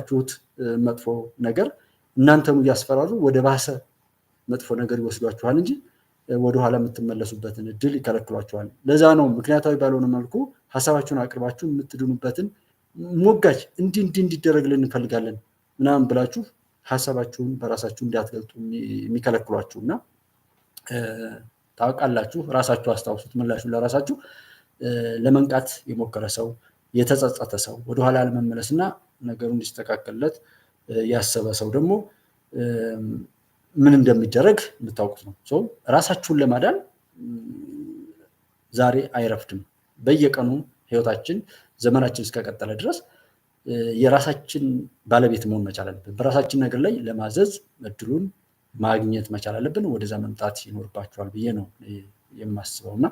ቹት መጥፎ ነገር እናንተም ያስፈራሩ ወደ ባሰ መጥፎ ነገር ይወስዷችኋል እንጂ ወደ ኋላ የምትመለሱበትን እድል ይከለክሏችኋል ለዛ ነው ምክንያታዊ ባልሆነ መልኩ ሐሳባችሁን አቅርባችሁ የምትድኑበትን ሞጋጅ እንዲደረግልን እንፈልጋለን ምናምን ብላችሁ ሐሳባችሁን በራሳችሁ እንዲያትገልጡ የሚከለክሏችሁና ታውቃላችሁ ራሳችሁ አስተዋውሱት ምላሹ ለራሳችሁ ለመንቃት የሞከረ ሰው የተጸጸተ ሰው ወደ ኋላ ለመመለስና ነገሩን እንዲስተካከልለት ያሰበ ሰው ደግሞ ምን እንደሚደረግ የምታውቁት ነው ሶ ራሳችሁን ለማዳን ዛሬ አይረፍድም በየቀኑ ህይወታችን ዘመናችን እስከቀጠለ ድረስ የራሳችን ባለቤት መሆን መቻል አለብን በራሳችን ነገር ላይ ለማዘዝ እድሉን ማግኘት መቻል አለብን ወደዛ መምጣት ይኖርባችኋል ብዬ ነው የማስበውና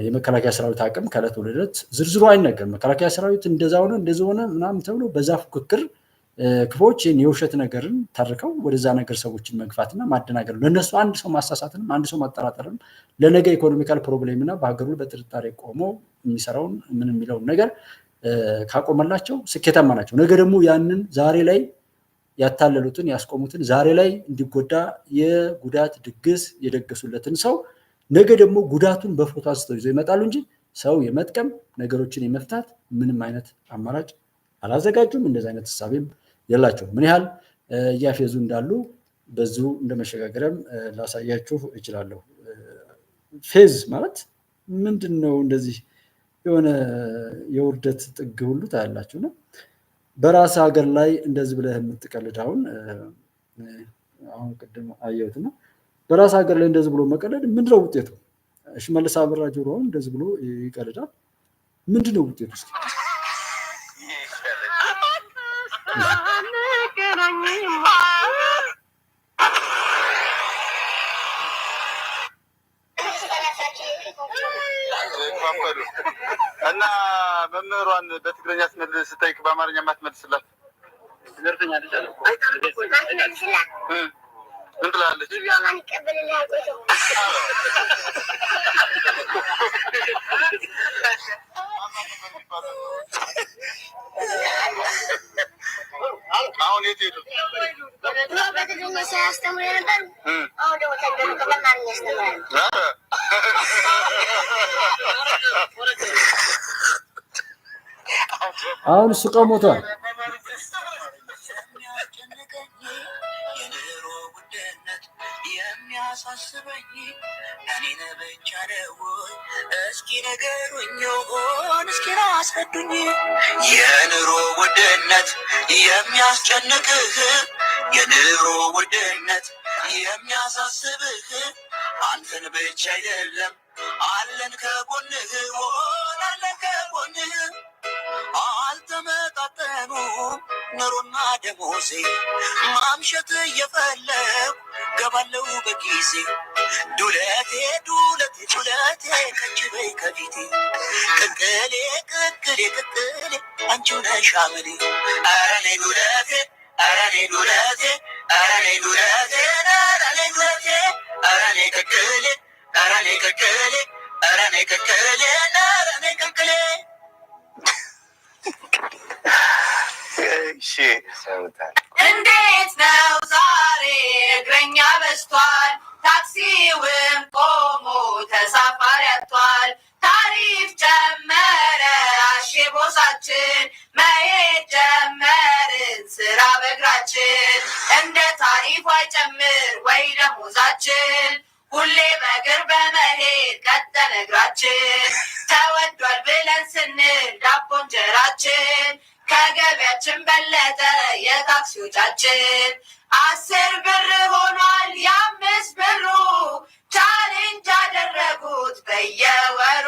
የመከላከያ ሰራዊት አቅም ከለት ወደ ለት ዝርዝሩ አይነገርም መከላከያ ሰራዊት እንደዛው ሆነ ምናምን ተብሎ በዛ ፍክክር ክፎች የውሸት ነገርን ተርከው ወደዛ ነገር ሰዎችን መግፋትና ማደናገር ለነሱ አንድ ሰው ማሳሳትንም አንድ ሰው ማጠራጠርንም ለነገ ኢኮኖሚካል ፕሮብሌምና በሀገሩ በጥርጣሬ ቆሞ የሚሰራውን ምን የሚለው ነገር ካቆመላቸው ስኬታማ ናቸው ነገ ደግሞ ያንን ዛሬ ላይ ያታለሉትን ያስቆሙትን ዛሬ ላይ እንዲጎዳ የጉዳት ድግስ የደገሱለትን ሰው ነገ ደግሞ ጉዳቱን በፎቶ አንስተው ይዘው ይመጣሉ እንጂ ሰው የመጥቀም ነገሮችን የመፍታት ምንም አይነት አማራጭ አላዘጋጁም እንደዛ አይነት ሐሳብም የላቸው ምን ያህል ያፌዙ እንዳሉ በዙ እንደመሸጋገረም ላሳያችሁ እችላለሁ ፌዝ ማለት ምንድነው እንደዚህ የሆነ የውርደት ጥግ ሁሉ ታያላችሁና በራስ ሀገር ላይ እንደዚህ ብለህ የምትቀልዳውን አሁን ቅድም አየሁትና በራስ ሀገር ላይ እንደዚህ ብሎ መቀለድ ምንድነው ውጤቱ ሽመልስ አበራ ጆሮ እንደዚህ ብሎ ይቀልዳል ምንድነው ውጤቱ እስኪ እና መምህሯን በትግርኛ ስመልስ ስጠይቅ በአማርኛ ማትመልስላት ዘርተኛ ልጅ አለ ምን ትላለች ያማን ይቀበልልሃል አሁን የት ሄዱ በትግርኛ ሲያስተምሩ ነበር አሁን ደግሞ ተንደሉ በአማርኛ ያስተምራሉ አሁን ስቀው ሞቷል የሚያሳስበኝ እኔን ብቻ ነው እስኪ ነገሩኝ ሆን እስኪ አስረዱኝ የኑሮ ውድነት የሚያስጨንቅህ የኑሮ ውድነት የሚያሳስብህ አንተን ብቻ አይደለም አለን ከጎንህ ሆን አለን ከጎንህ አልተመጣጠኑም ኑሮና ደሞዜ ማምሸት እየፈለጉ ገባለው በጊዜ ዱለቴ ከች በይ ከፊቴ ቅቅሌ አንቺው ነሽ አመሌ ኧረ ነይ ዱለቴ ኧረ ነይ ዱለቴ ኧረ ነይ ዱለቴ ኧረ ነይ ዱለቴ ኧረ ነይ ቅቅሌ ኧረ ነይ ቅቅሌ ኧረ ነይ ቅቅሌ ኧረ ነይ ቅቅሌ እንዴት ነው ዛሬ እግረኛ በዝቷል ታክሲውም ቆሞ ተሳፋሪ አጥቷል ታሪፍ ጨመረ አሽቦሳችን መሄድ ጀመርን ስራ በእግራችን እንደ ታሪፍ አይጨምር ወይ ደሞዛችን ሁሌ በእግር በመሄድ ቀጠለ እግራችን ተወዷል ብለን ስንል ዳቦ እንጀራችን ከገቢያችን በለጠ የታክሲ ወጪያችን 10 ብር ሆኗል የ5 ብሩ ቻሌንጅ አደረጉት በየወሩ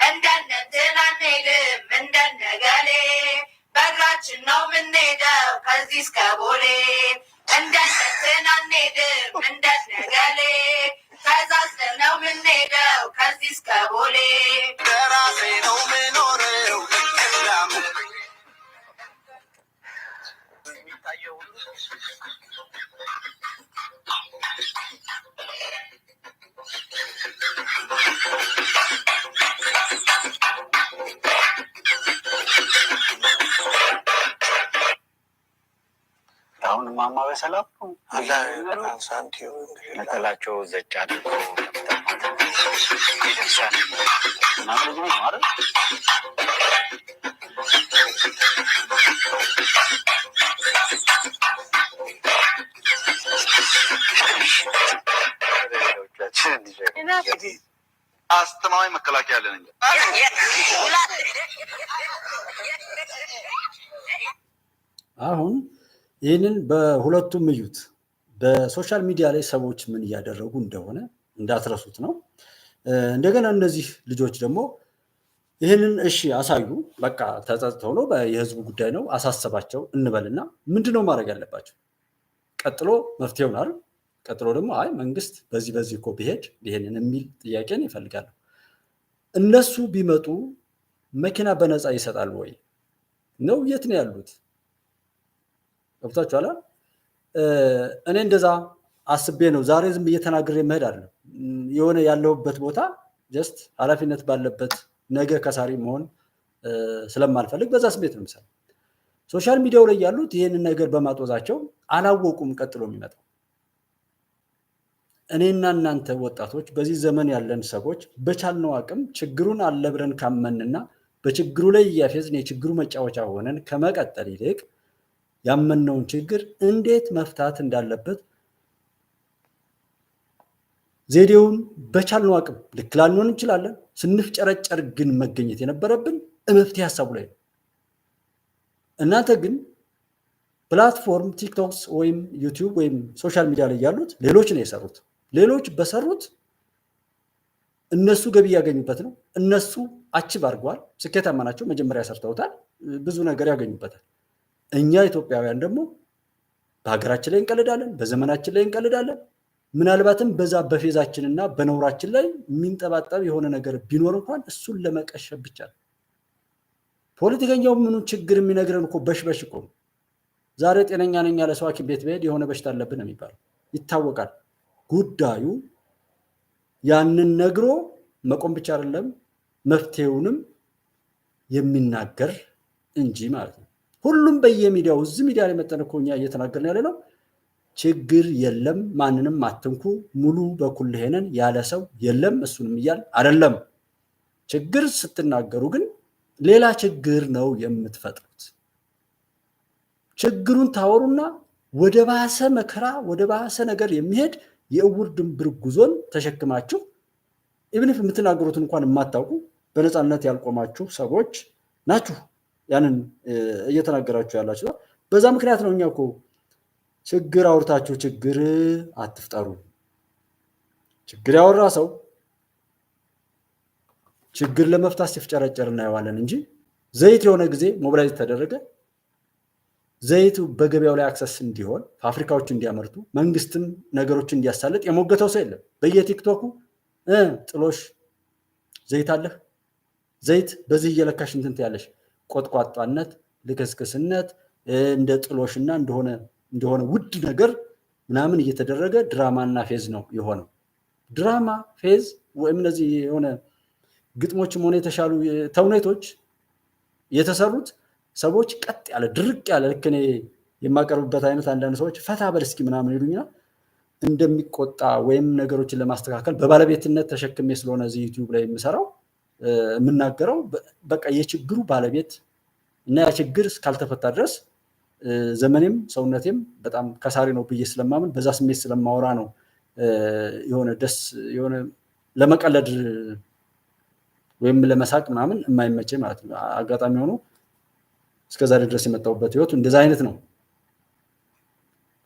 እንደነንትን አንሄድም እንደነገሌ በእግራችን ነው የምንሄደው ከዚህ እስከ ቦሌ እንደነንትን አንሄድም እንደነገሌ ተዛዝለን ነው የምንሄደው ከዚህ እስከ ቦሌ በራሴ ነው የምኖረው አሁን ማማ በሰላም ነጠላቸው ዘጭ አድርገው አስተማማኝ መከላከያ አለን እንጂ አሁን ይህንን በሁለቱም እዩት። በሶሻል ሚዲያ ላይ ሰዎች ምን እያደረጉ እንደሆነ እንዳትረሱት ነው። እንደገና እነዚህ ልጆች ደግሞ ይህንን እሺ አሳዩ፣ በቃ ተጸጽተው ነው የህዝቡ ጉዳይ ነው አሳሰባቸው እንበልና ምንድነው ማድረግ ያለባቸው? ቀጥሎ መፍትሄውን አይደል? ቀጥሎ ደግሞ አይ መንግስት በዚህ እኮ ቢሄድ ይሄንን የሚል ጥያቄን ይፈልጋሉ። እነሱ ቢመጡ መኪና በነፃ ይሰጣሉ ወይ ነው? የት ነው ያሉት? ገብታችኋል? እኔ እንደዛ አስቤ ነው ዛሬ ዝም እየተናገረ መሄድ አይደለም። የሆነ ያለውበት ቦታ ጀስት ኃላፊነት ባለበት ነገ ከሳሪ መሆን ስለማልፈልግ በዛ ስሜት ነው የምሰራው። ሶሻል ሚዲያው ላይ ያሉት ይህንን ነገር በማጦዛቸው አላወቁም ቀጥሎ የሚመጣው። እኔና እናንተ ወጣቶች በዚህ ዘመን ያለን ሰዎች በቻልነው አቅም ችግሩን አለ ብለን ካመንና በችግሩ ላይ እያፌዝን የችግሩ መጫወቻ ሆነን ከመቀጠል ይልቅ ያመነውን ችግር እንዴት መፍታት እንዳለበት ዘዴውን በቻልነው አቅም ልክ ላልሆን እንችላለን። ስንፍጨረጨር ግን መገኘት የነበረብን መፍትሄ ሀሳቡ ላይ ነው። እናንተ ግን ፕላትፎርም ቲክቶክስ ወይም ዩቲዩብ ወይም ሶሻል ሚዲያ ላይ ያሉት ሌሎች ነው የሰሩት። ሌሎች በሰሩት እነሱ ገቢ ያገኙበት ነው። እነሱ አቺቭ አድርገዋል፣ ስኬታማ ናቸው። መጀመሪያ ሰርተውታል፣ ብዙ ነገር ያገኙበታል። እኛ ኢትዮጵያውያን ደግሞ በሀገራችን ላይ እንቀልዳለን፣ በዘመናችን ላይ እንቀልዳለን። ምናልባትም በዛ በፌዛችንና በነውራችን ላይ የሚንጠባጠብ የሆነ ነገር ቢኖር እንኳን እሱን ለመቀሸብ ብቻ ነው። ፖለቲከኛው ምኑ ችግር የሚነግረን እኮ በሽበሽ እኮ ነው። ዛሬ ጤነኛ ነኝ ያለ ሰው ሐኪም ቤት ብሄድ የሆነ በሽታ አለብን የሚባለው ይታወቃል። ጉዳዩ ያንን ነግሮ መቆም ብቻ አይደለም መፍትሄውንም የሚናገር እንጂ ማለት ነው። ሁሉም በየሚዲያው እዚህ ሚዲያ ላይ መጠን እኮ እኛ እየተናገርን ያለ ነው። ችግር የለም ማንንም አትንኩ ሙሉ በኩል ሄነን ያለ ሰው የለም። እሱንም እያል አይደለም። ችግር ስትናገሩ ግን ሌላ ችግር ነው የምትፈጥሩት። ችግሩን ታወሩና ወደ ባሰ መከራ ወደ ባሰ ነገር የሚሄድ የእውር ድንብር ጉዞን ተሸክማችሁ ኢቭን ኢፍ የምትናገሩት እንኳን የማታውቁ በነፃነት ያልቆማችሁ ሰዎች ናችሁ ያንን እየተናገራችሁ ያላችሁ። በዛ ምክንያት ነው እኛ እኮ ችግር አውርታችሁ ችግር አትፍጠሩ። ችግር ያወራ ሰው ችግር ለመፍታት ሲፍጨረጨር እናየዋለን እንጂ ዘይት የሆነ ጊዜ ሞቢላይዝ ተደረገ፣ ዘይቱ በገበያው ላይ አክሰስ እንዲሆን ፋብሪካዎች እንዲያመርቱ መንግስትም ነገሮችን እንዲያሳልጥ የሞገተው ሰው የለም። በየቲክቶኩ ጥሎሽ ዘይት አለህ፣ ዘይት በዚህ እየለካሽ እንትን ያለሽ ቆጥቋጧነት፣ ልክስክስነት እንደ ጥሎሽና እንደሆነ ውድ ነገር ምናምን እየተደረገ ድራማና ፌዝ ነው የሆነው። ድራማ ፌዝ ወይም እነዚህ የሆነ ግጥሞችም ሆነ የተሻሉ ተውኔቶች የተሰሩት ሰዎች ቀጥ ያለ ድርቅ ያለ ልክ እኔ የማቀርብበት አይነት አንዳንድ ሰዎች ፈታ በል እስኪ ምናምን ይሉኝና እንደሚቆጣ ወይም ነገሮችን ለማስተካከል በባለቤትነት ተሸክሜ ስለሆነ እዚህ ዩቲዩብ ላይ የምሰራው የምናገረው በቃ የችግሩ ባለቤት እና ያ ችግር እስካልተፈታ ድረስ ዘመኔም ሰውነቴም በጣም ከሳሪ ነው ብዬ ስለማምን በዛ ስሜት ስለማወራ ነው የሆነ ለመቀለድ ወይም ለመሳቅ ምናምን የማይመቸኝ ማለት ነው። አጋጣሚ ሆኖ እስከዛሬ ድረስ የመጣሁበት ህይወት እንደዛ አይነት ነው።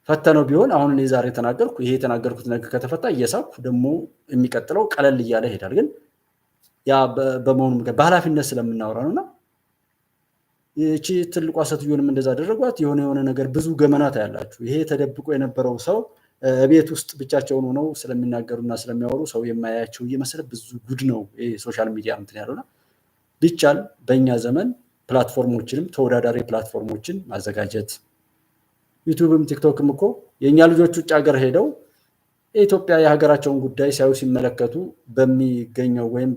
ፈተነው ቢሆን አሁን እኔ ዛሬ ተናገርኩ፣ ይሄ የተናገርኩት ነገር ከተፈታ እየሳኩ ደግሞ የሚቀጥለው ቀለል እያለ ይሄዳል። ግን ያ በመሆኑ በኃላፊነት ስለምናወራ ነውና ይቺ ትልቋ ሴትዮንም እንደዛ አደረጓት። የሆነ ነገር ብዙ ገመናት ያላችሁ ይሄ ተደብቆ የነበረው ሰው ቤት ውስጥ ብቻቸውን ሆነው ስለሚናገሩና ስለሚያወሩ ሰው የማያቸው እየመሰለ ብዙ ጉድ ነው ይሄ ሶሻል ሚዲያ እንትን ያለውና ቢቻል በእኛ ዘመን ፕላትፎርሞችንም ተወዳዳሪ ፕላትፎርሞችን ማዘጋጀት። ዩቲዩብም ቲክቶክም እኮ የእኛ ልጆች ውጭ ሀገር ሄደው የኢትዮጵያ የሀገራቸውን ጉዳይ ሲያዩ ሲመለከቱ በሚገኘው ወይም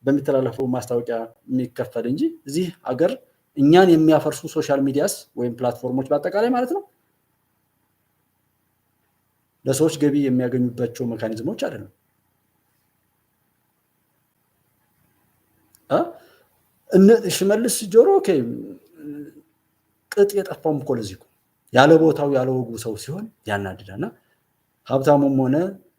በሚተላለፈው ማስታወቂያ የሚከፈል እንጂ እዚህ ሀገር እኛን የሚያፈርሱ ሶሻል ሚዲያስ ወይም ፕላትፎርሞች በአጠቃላይ ማለት ነው ለሰዎች ገቢ የሚያገኙባቸው ሜካኒዝሞች አይደለም። ሽመልስ ጆሮ ኦኬ ቅጥ የጠፋውም እኮ ለዚህ ያለ ቦታው ያለ ወጉ ሰው ሲሆን ያናድዳና ሀብታሙም ሆነ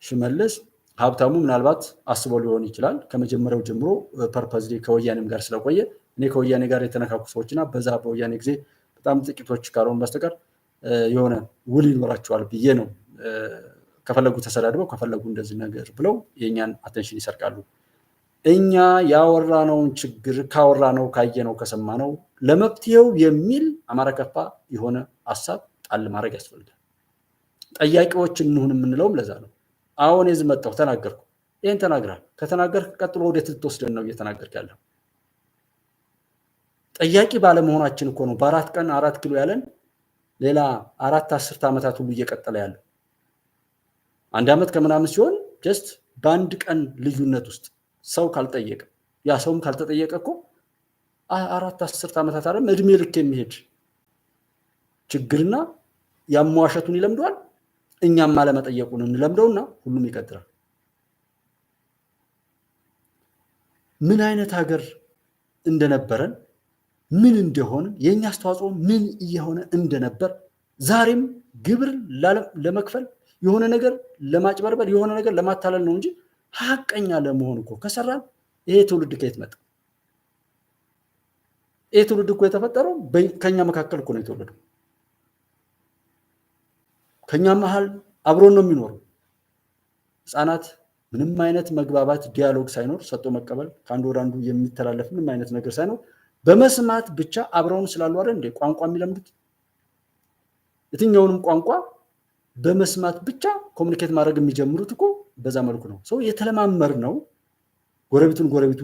ሽመልስ ሀብታሙ ምናልባት አስበው ሊሆን ይችላል ከመጀመሪያው ጀምሮ ፐርፐዝሊ ከወያኔም ጋር ስለቆየ እኔ ከወያኔ ጋር የተነካኩ ሰዎችና በዛ በወያኔ ጊዜ በጣም ጥቂቶች ካልሆኑ በስተቀር የሆነ ውል ይኖራቸዋል ብዬ ነው። ከፈለጉ ተሰዳድበው ከፈለጉ እንደዚህ ነገር ብለው የኛን አቴንሽን ይሰርቃሉ። እኛ ያወራነውን ችግር ካወራነው ካየነው ከሰማነው ለመፍትሄው የሚል አማራ ከፋ የሆነ ሐሳብ ጣል ማድረግ ያስፈልጋል። ጠያቂዎች እንሁን የምንለውም ለዛ ነው። አሁን እዚህ መጣሁ ተናገርኩ። ይሄን ተናግራል። ከተናገርክ ቀጥሎ ወዴት ልትወስደን ነው እየተናገርክ ያለው? ጠያቂ ባለመሆናችን እኮ ነው በአራት ቀን 4 ኪሎ ያለን ሌላ 4 ዓመታት ሁሉ እየቀጠለ ያለው። 1 ዓመት ከምናምን ሲሆን ጀስት በአንድ ቀን ልዩነት ውስጥ ሰው ካልጠየቀ ያ ሰውም ካልተጠየቀ እኮ 4 ዓመታት አይደለም እድሜ ልክ የሚሄድ ችግርና ያሟሸቱን ይለምደዋል። እኛም አለመጠየቁን እንለምደውና ሁሉም ይቀጥላል። ምን አይነት ሀገር እንደነበረን ምን እንደሆነ የኛ አስተዋጽኦ ምን እየሆነ እንደነበር ዛሬም ግብር ለመክፈል የሆነ ነገር ለማጭበርበር የሆነ ነገር ለማታለል ነው እንጂ ሀቀኛ ለመሆን እኮ ከሰራን ይሄ ትውልድ ከየት መጣ? ይሄ ትውልድ እኮ የተፈጠረው ከኛ መካከል እኮ ነው የተወለደው። ከኛ መሃል አብሮን ነው የሚኖረው። ህፃናት ምንም አይነት መግባባት ዲያሎግ ሳይኖር ሰጥቶ መቀበል ከአንዱ ወደ አንዱ የሚተላለፍ ምንም አይነት ነገር ሳይኖር በመስማት ብቻ አብረውን ስላሉ አይደል እንደ ቋንቋ የሚለምዱት። የትኛውንም ቋንቋ በመስማት ብቻ ኮሙኒኬት ማድረግ የሚጀምሩት እኮ በዛ መልኩ ነው። ሰው የተለማመር ነው። ጎረቤቱ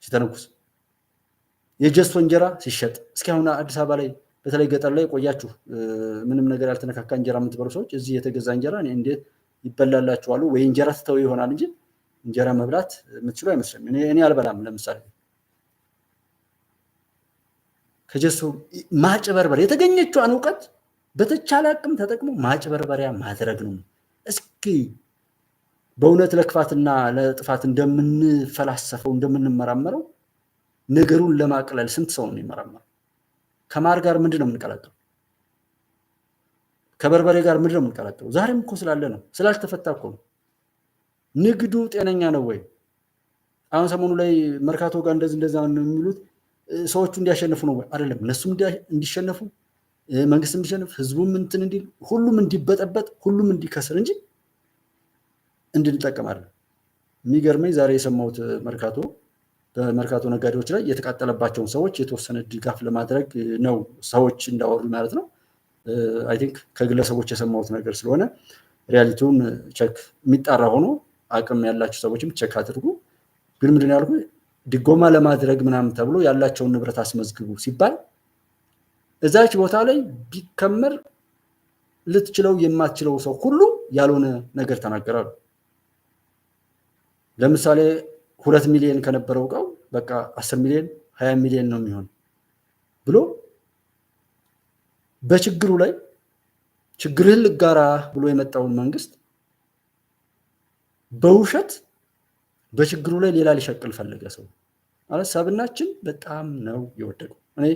ሲተነኩስ የጀሶ እንጀራ ሲሸጥ እስኪ አሁን አዲስ አበባ ላይ በተለይ ገጠር ላይ ቆያችሁ ምንም ነገር ያልተነካካ እንጀራ የምትበሉ ሰዎች እዚህ የተገዛ እንጀራ እንዴት ይበላላችኋል? ወይ እንጀራ ትተው ይሆናል እንጂ እንጀራ መብላት የምትችሉ አይመስልም። እኔ አልበላም። ለምሳሌ ከጀሶ ማጭበርበር የተገኘችውን እውቀት በተቻለ አቅም ተጠቅሞ ማጭበርበሪያ ማድረግ ነው። እስኪ በእውነት ለክፋትና ለጥፋት እንደምንፈላሰፈው እንደምንመራመረው ነገሩን ለማቅለል ስንት ሰው ነው የሚመራመረው? ከማር ጋር ምንድን ነው የምንቀላቀለው? ከበርበሬ ጋር ምንድን ነው የምንቀላቀለው? ዛሬም እኮ ስላለ ነው፣ ስላልተፈታ እኮ ነው። ንግዱ ጤነኛ ነው ወይ? አሁን ሰሞኑ ላይ መርካቶ ጋር እንደዛ ነው የሚሉት ሰዎቹ እንዲያሸንፉ ነው ወይ? አይደለም። እነሱም እንዲሸነፉ፣ መንግስት እንዲሸነፍ፣ ህዝቡም እንትን እንዲል፣ ሁሉም እንዲበጠበጥ፣ ሁሉም እንዲከስር እንጂ እንድንጠቀም አይደለም። የሚገርመኝ ዛሬ የሰማሁት በመርካቶ ነጋዴዎች ላይ የተቃጠለባቸውን ሰዎች የተወሰነ ድጋፍ ለማድረግ ነው ሰዎች እንዳወሩ ማለት ነው። አይ ቲንክ ከግለሰቦች የሰማሁት ነገር ስለሆነ ሪያሊቲውን ቸክ የሚጣራ ሆኖ አቅም ያላቸው ሰዎችም ቸክ አድርጉ። ግን ምንድን ያልኩ ድጎማ ለማድረግ ምናምን ተብሎ ያላቸውን ንብረት አስመዝግቡ ሲባል እዛች ቦታ ላይ ቢከመር ልትችለው የማትችለው ሰው ሁሉ ያልሆነ ነገር ተናገራሉ። ለምሳሌ 2 ሚሊዮን ከነበረው እቃው በቃ 10 ሚሊዮን 20 ሚሊዮን ነው የሚሆን ብሎ በችግሩ ላይ ችግርህን ልጋራ ብሎ የመጣውን መንግስት በውሸት በችግሩ ላይ ሌላ ሊሸቅል ፈለገ ሰው ማለት ሰብናችን በጣም ነው የወደቀው። እኔ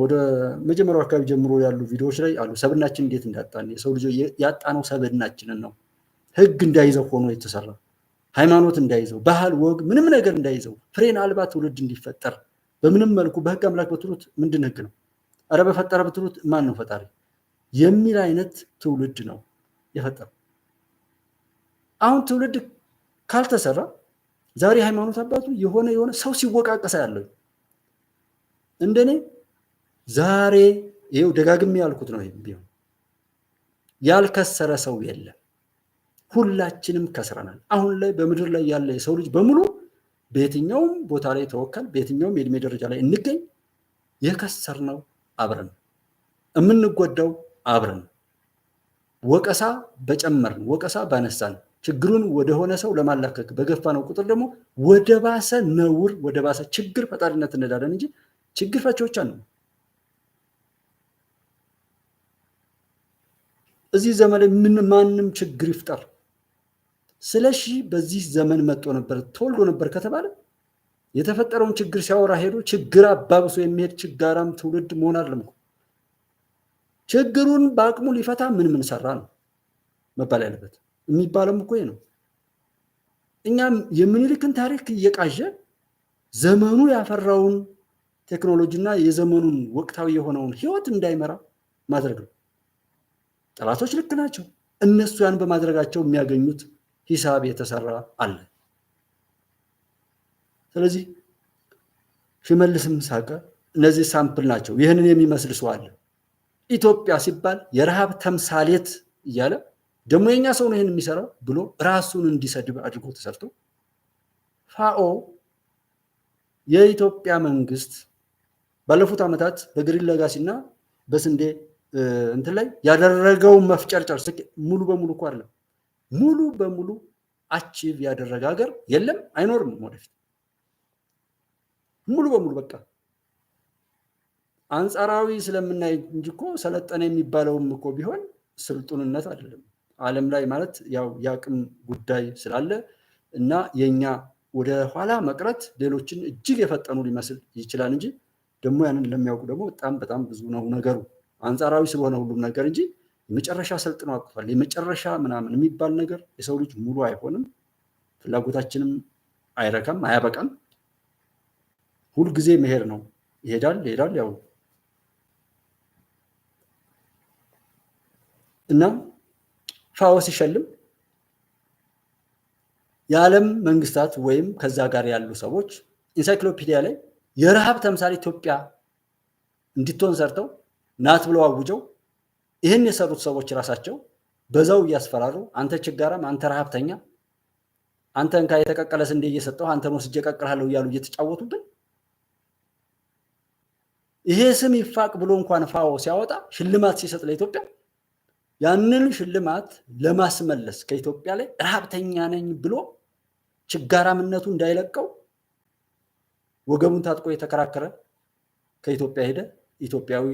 ወደ መጀመሪያው አካባቢ ጀምሮ ያሉ ቪዲዮዎች ላይ አሉ ሰብናችን እንዴት እንዳጣን የሰው ልጅ ያጣነው ሰብናችንን ነው። ህግ እንዳይዘው ሆኖ የተሰራ ሃይማኖት እንዳይዘው ባህል ወግ ምንም ነገር እንዳይዘው ፍሬን አልባ ትውልድ እንዲፈጠር በምንም መልኩ በህግ አምላክ በትሩት ምንድን ህግ ነው አረ በፈጠረ በትሩት ማን ነው ፈጣሪ የሚል አይነት ትውልድ ነው የፈጠረው። አሁን ትውልድ ካልተሰራ ዛሬ ሃይማኖት አባቱ የሆነ ሰው ሲወቃቀሳ ያለው እንደኔ ዛሬ ይሄው ደጋግሜ ያልኩት ነው። ይሄም ቢሆን ያልከሰረ ሰው የለም። ሁላችንም ከስረናል። አሁን ላይ በምድር ላይ ያለ የሰው ልጅ በሙሉ በየትኛውም ቦታ ላይ ተወከል በየትኛውም የእድሜ ደረጃ ላይ እንገኝ የከሰርነው አብረን የምንጎዳው አብረን ወቀሳ በጨመርን ወቀሳ ባነሳን ችግሩን ወደሆነ ሰው ለማላከክ በገፋነው ቁጥር ደግሞ ወደ ባሰ ነውር ወደ ባሰ ችግር ፈጣሪነት እንሄዳለን እንጂ ችግር ፈቺዎች አንነን። እዚህ ዘመን ላይ ማንም ችግር ይፍጠር ስለሺ በዚህ ዘመን መጥቶ ነበር ተወልዶ ነበር ከተባለ የተፈጠረውን ችግር ሲያወራ ሄዶ ችግር አባብሶ የሚሄድ ችጋራም ትውልድ መሆን አይደለም እኮ ችግሩን በአቅሙ ሊፈታ ምን ሰራ ነው መባል ያለበት የሚባለው እኮ ነው። እኛም የምኒልክን ታሪክ እየቃዠ ዘመኑ ያፈራውን ቴክኖሎጂና የዘመኑን ወቅታዊ የሆነውን ህይወት እንዳይመራ ማድረግ ነው። ጠላቶች ልክ ናቸው። እነሱ ያን በማድረጋቸው የሚያገኙት ሂሳብ የተሰራ አለ። ስለዚህ ሽመልስም ሳቀ እነዚህ ሳምፕል ናቸው። ይህንን የሚመስል ሰው አለ። ኢትዮጵያ ሲባል የረሃብ ተምሳሌት እያለ ደግሞ የኛ ሰው ነው ይሄን የሚሰራው ብሎ ራሱን እንዲሰድብ አድርጎ ተሰርቶ ፋኦ የኢትዮጵያ መንግስት ባለፉት ዓመታት በግሪን ሌጋሲና በስንዴ እንትን ላይ ያደረገው መፍጨርጨር ሙሉ በሙሉ እኮ አይደለም ሙሉ በሙሉ አቺቭ ያደረገ ሀገር የለም አይኖርም ወደፊት ሙሉ በሙሉ በቃ አንጻራዊ ስለምናይ እንጂ እኮ ሰለጠነ የሚባለውም እኮ ቢሆን ስልጡንነት አይደለም ዓለም ላይ ማለት ያው ያቅም ጉዳይ ስላለ እና የኛ ወደ ኋላ መቅረት ሌሎችን እጅግ የፈጠኑ ሊመስል ይችላል እንጂ ደግሞ ያንን ለሚያውቁ ደግሞ በጣም ብዙ ነው ነገሩ አንጻራዊ ስለሆነ ሁሉም ነገር እንጂ የመጨረሻ ሰልጥነው አጥቷል የመጨረሻ ምናምን የሚባል ነገር የሰው ልጅ ሙሉ አይሆንም ፍላጎታችንም አይረካም አያበቃም ሁሉ ጊዜ መሄድ ነው ይሄዳል ያው እና ፋኦ ሲሸልም የዓለም መንግስታት ወይም ከዛ ጋር ያሉ ሰዎች ኢንሳይክሎፒዲያ ላይ የረሃብ ተምሳሌ ኢትዮጵያ እንድትሆን ሰርተው ናት ብለው አውጀው ይህን የሰሩት ሰዎች ራሳቸው በዛው እያስፈራሩ አንተ ችጋራም አንተ ረሃብተኛ አንተ እንካ የተቀቀለ ስንዴ እየሰጠው አንተ ወስጄ ቀቅልሃለሁ እያሉ እየተጫወቱብን ይሄ ስም ይፋቅ ብሎ እንኳን ፋኦ ሲያወጣ ሽልማት ሲሰጥ ለኢትዮጵያ ያንን ሽልማት ለማስመለስ ከኢትዮጵያ ላይ ረሃብተኛ ነኝ ብሎ ችጋራምነቱ እንዳይለቀው ወገቡን ታጥቆ የተከራከረ ከኢትዮጵያ ሄደ ኢትዮጵያዊ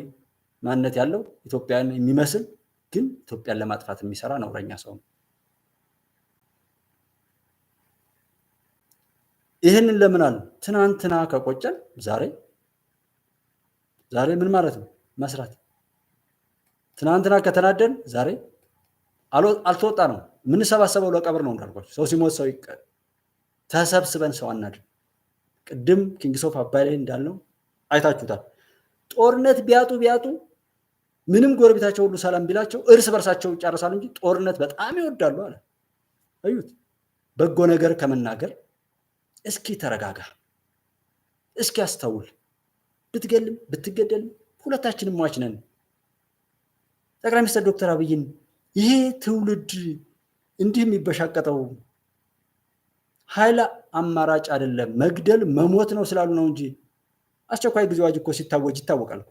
ማንነት ያለው ኢትዮጵያን የሚመስል ግን ኢትዮጵያን ለማጥፋት የሚሰራ ነውረኛ ሰው ነው። ይሄንን ለምን አለ ትናንትና ከቆጨን ዛሬ ምን ማለት ነው መስራት ትናንትና ከተናደን ዛሬ አልተወጣ ነው ምን ሰባሰበው ለቀብር ነው እንዳልኳችሁ ሰው ሲሞት ሰው ተሰብስበን ሰው አናድን ቅድም ኪንግስ ኦፍ አባይ ላይ እንዳልነው አይታችሁታል ጦርነት ቢያጡ ምንም ጎረቤታቸው ሁሉ ሰላም ቢላቸው እርስ በርሳቸው ይጫረሳሉ እንጂ ጦርነት በጣም ይወዳሉ አለ አዩት በጎ ነገር ከመናገር እስኪ ተረጋጋ እስኪ አስተውል ብትገልም ብትገደል ሁለታችንም ሟች ነን ጠቅላይ ሚኒስትር ዶክተር አብይን ይሄ ትውልድ እንዲህ የሚበሻቀጠው ኃይል አማራጭ አይደለም መግደል መሞት ነው ስላሉ ነው እንጂ አስቸኳይ ጊዜ አዋጅ እኮ ሲታወጅ ይታወቃል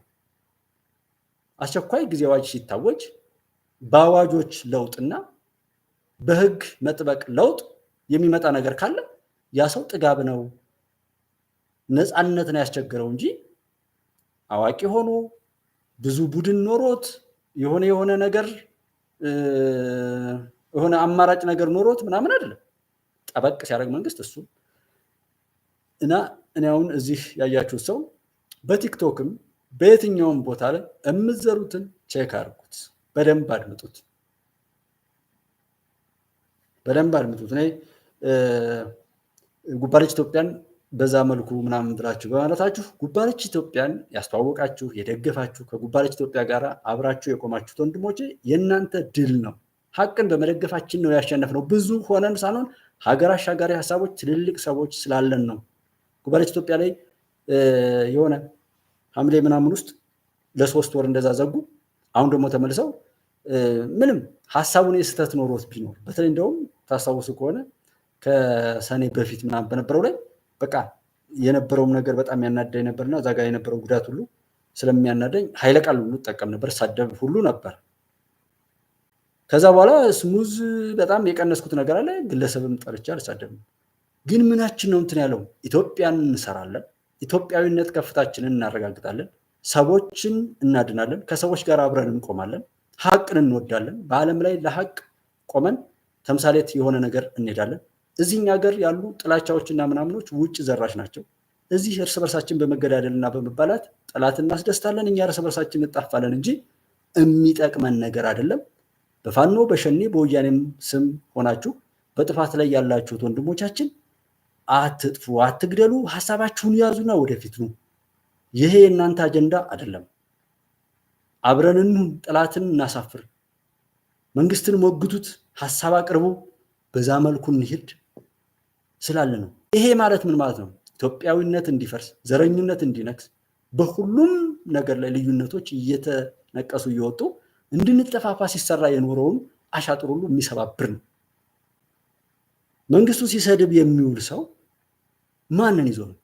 አስቸኳይ ጊዜ አዋጅ ሲታወጅ በአዋጆች ለውጥና በህግ መጥበቅ ለውጥ የሚመጣ ነገር ካለ ያ ሰው ጥጋብ ነው ነፃነት ነው ያስቸገረው እንጂ አዋቂ ሆኖ ብዙ ቡድን ኖሮት የሆነ ነገር የሆነ አማራጭ ነገር ኖሮት ምናምን አይደለም ጠበቅ ሲያደርግ መንግስት እሱ እና እኔ አሁን እዚህ ያያችሁት ሰው በቲክቶክም በየትኛውም ቦታ ላይ እምዘሩትን ቼክ አድርጉት በደንብ አድምጡት እኔ ጉባለች ኢትዮጵያን በዛ መልኩ ምናምን ብላችሁ በማለታችሁ ጉባለች ኢትዮጵያን ያስተዋወቃችሁ የደገፋችሁ ከጉባለች ኢትዮጵያ ጋር አብራችሁ የቆማችሁት ወንድሞቼ የእናንተ ድል ነው ሐቅን በመደገፋችን ነው ያሸነፍነው ብዙ ሆነን ሳይሆን ሀገር አሻጋሪ ሐሳቦች ትልልቅ ሰዎች ስላለን ነው ጉባለች ኢትዮጵያ ላይ የሆነ ሐምሌ ምናምን ውስጥ ለ3 ወር እንደዛ ዘጉ አሁን ደግሞ ተመልሰው ምንም ሐሳቡን የስተት ኖሮት ቢኖር በተለይ እንደውም ታስታውሱ ከሆነ ከሰኔ በፊት ምናምን በነበረው ላይ በቃ የነበረው ነገር በጣም ያናደኝ ነበርና እዛ ጋር የነበረው ጉዳት ሁሉ ስለሚያናደኝ ኃይለ ቃል ሁሉ ተጠቀም ነበር ሳደብ ሁሉ ነበር ከዛ በኋላ ስሙዝ በጣም የቀነስኩት ነገር አለ ግለሰብም ጠርቻ አልሳደብም ግን ምናችን ነው እንትን ያለው ኢትዮጵያን እንሰራለን ኢትዮጵያዊነት ከፍታችንን እናረጋግጣለን ሰዎችን እናድናለን ከሰዎች ጋር አብረን እንቆማለን ሐቅን እንወዳለን። በዓለም ላይ ለሐቅ ቆመን ተምሳሌት የሆነ ነገር እንሄዳለን። እዚህኛ ሀገር ያሉ ጥላቻዎችና ምናምኖች ውጭ ዘራሽ ናቸው። እዚህ እርስ በርሳችን በመገዳደልና በመባላት ጠላት እናስደስታለን፣ እኛ እርስ በርሳችን እንጣፋለን እንጂ የሚጠቅመን ነገር አይደለም። በፋኖ በሸኔ በወያኔም ስም ሆናችሁ በጥፋት ላይ ያላችሁት ወንድሞቻችን አትጥፉ፣ አትግደሉ፣ ሐሳባችሁን ያዙና ወደፊት ነው። ይሄ የእናንተ አጀንዳ አይደለም። አብረን እንሁን፣ ጠላትን እናሳፍር፣ መንግስትን ሞግቱት፣ ሐሳብ አቅርቡ፣ በዛ መልኩ እንሂድ ስላለ ነው። ይሄ ማለት ምን ማለት ነው? ኢትዮጵያዊነት እንዲፈርስ፣ ዘረኝነት እንዲነክስ፣ በሁሉም ነገር ላይ ልዩነቶች እየተነቀሱ እየወጡ እንድንጠፋፋ ሲሰራ የኖረውን አሻጥር ሁሉ የሚሰባብር ነው። መንግስቱ ሲሰድብ የሚውል ሰው ማንን ይዞ ነው?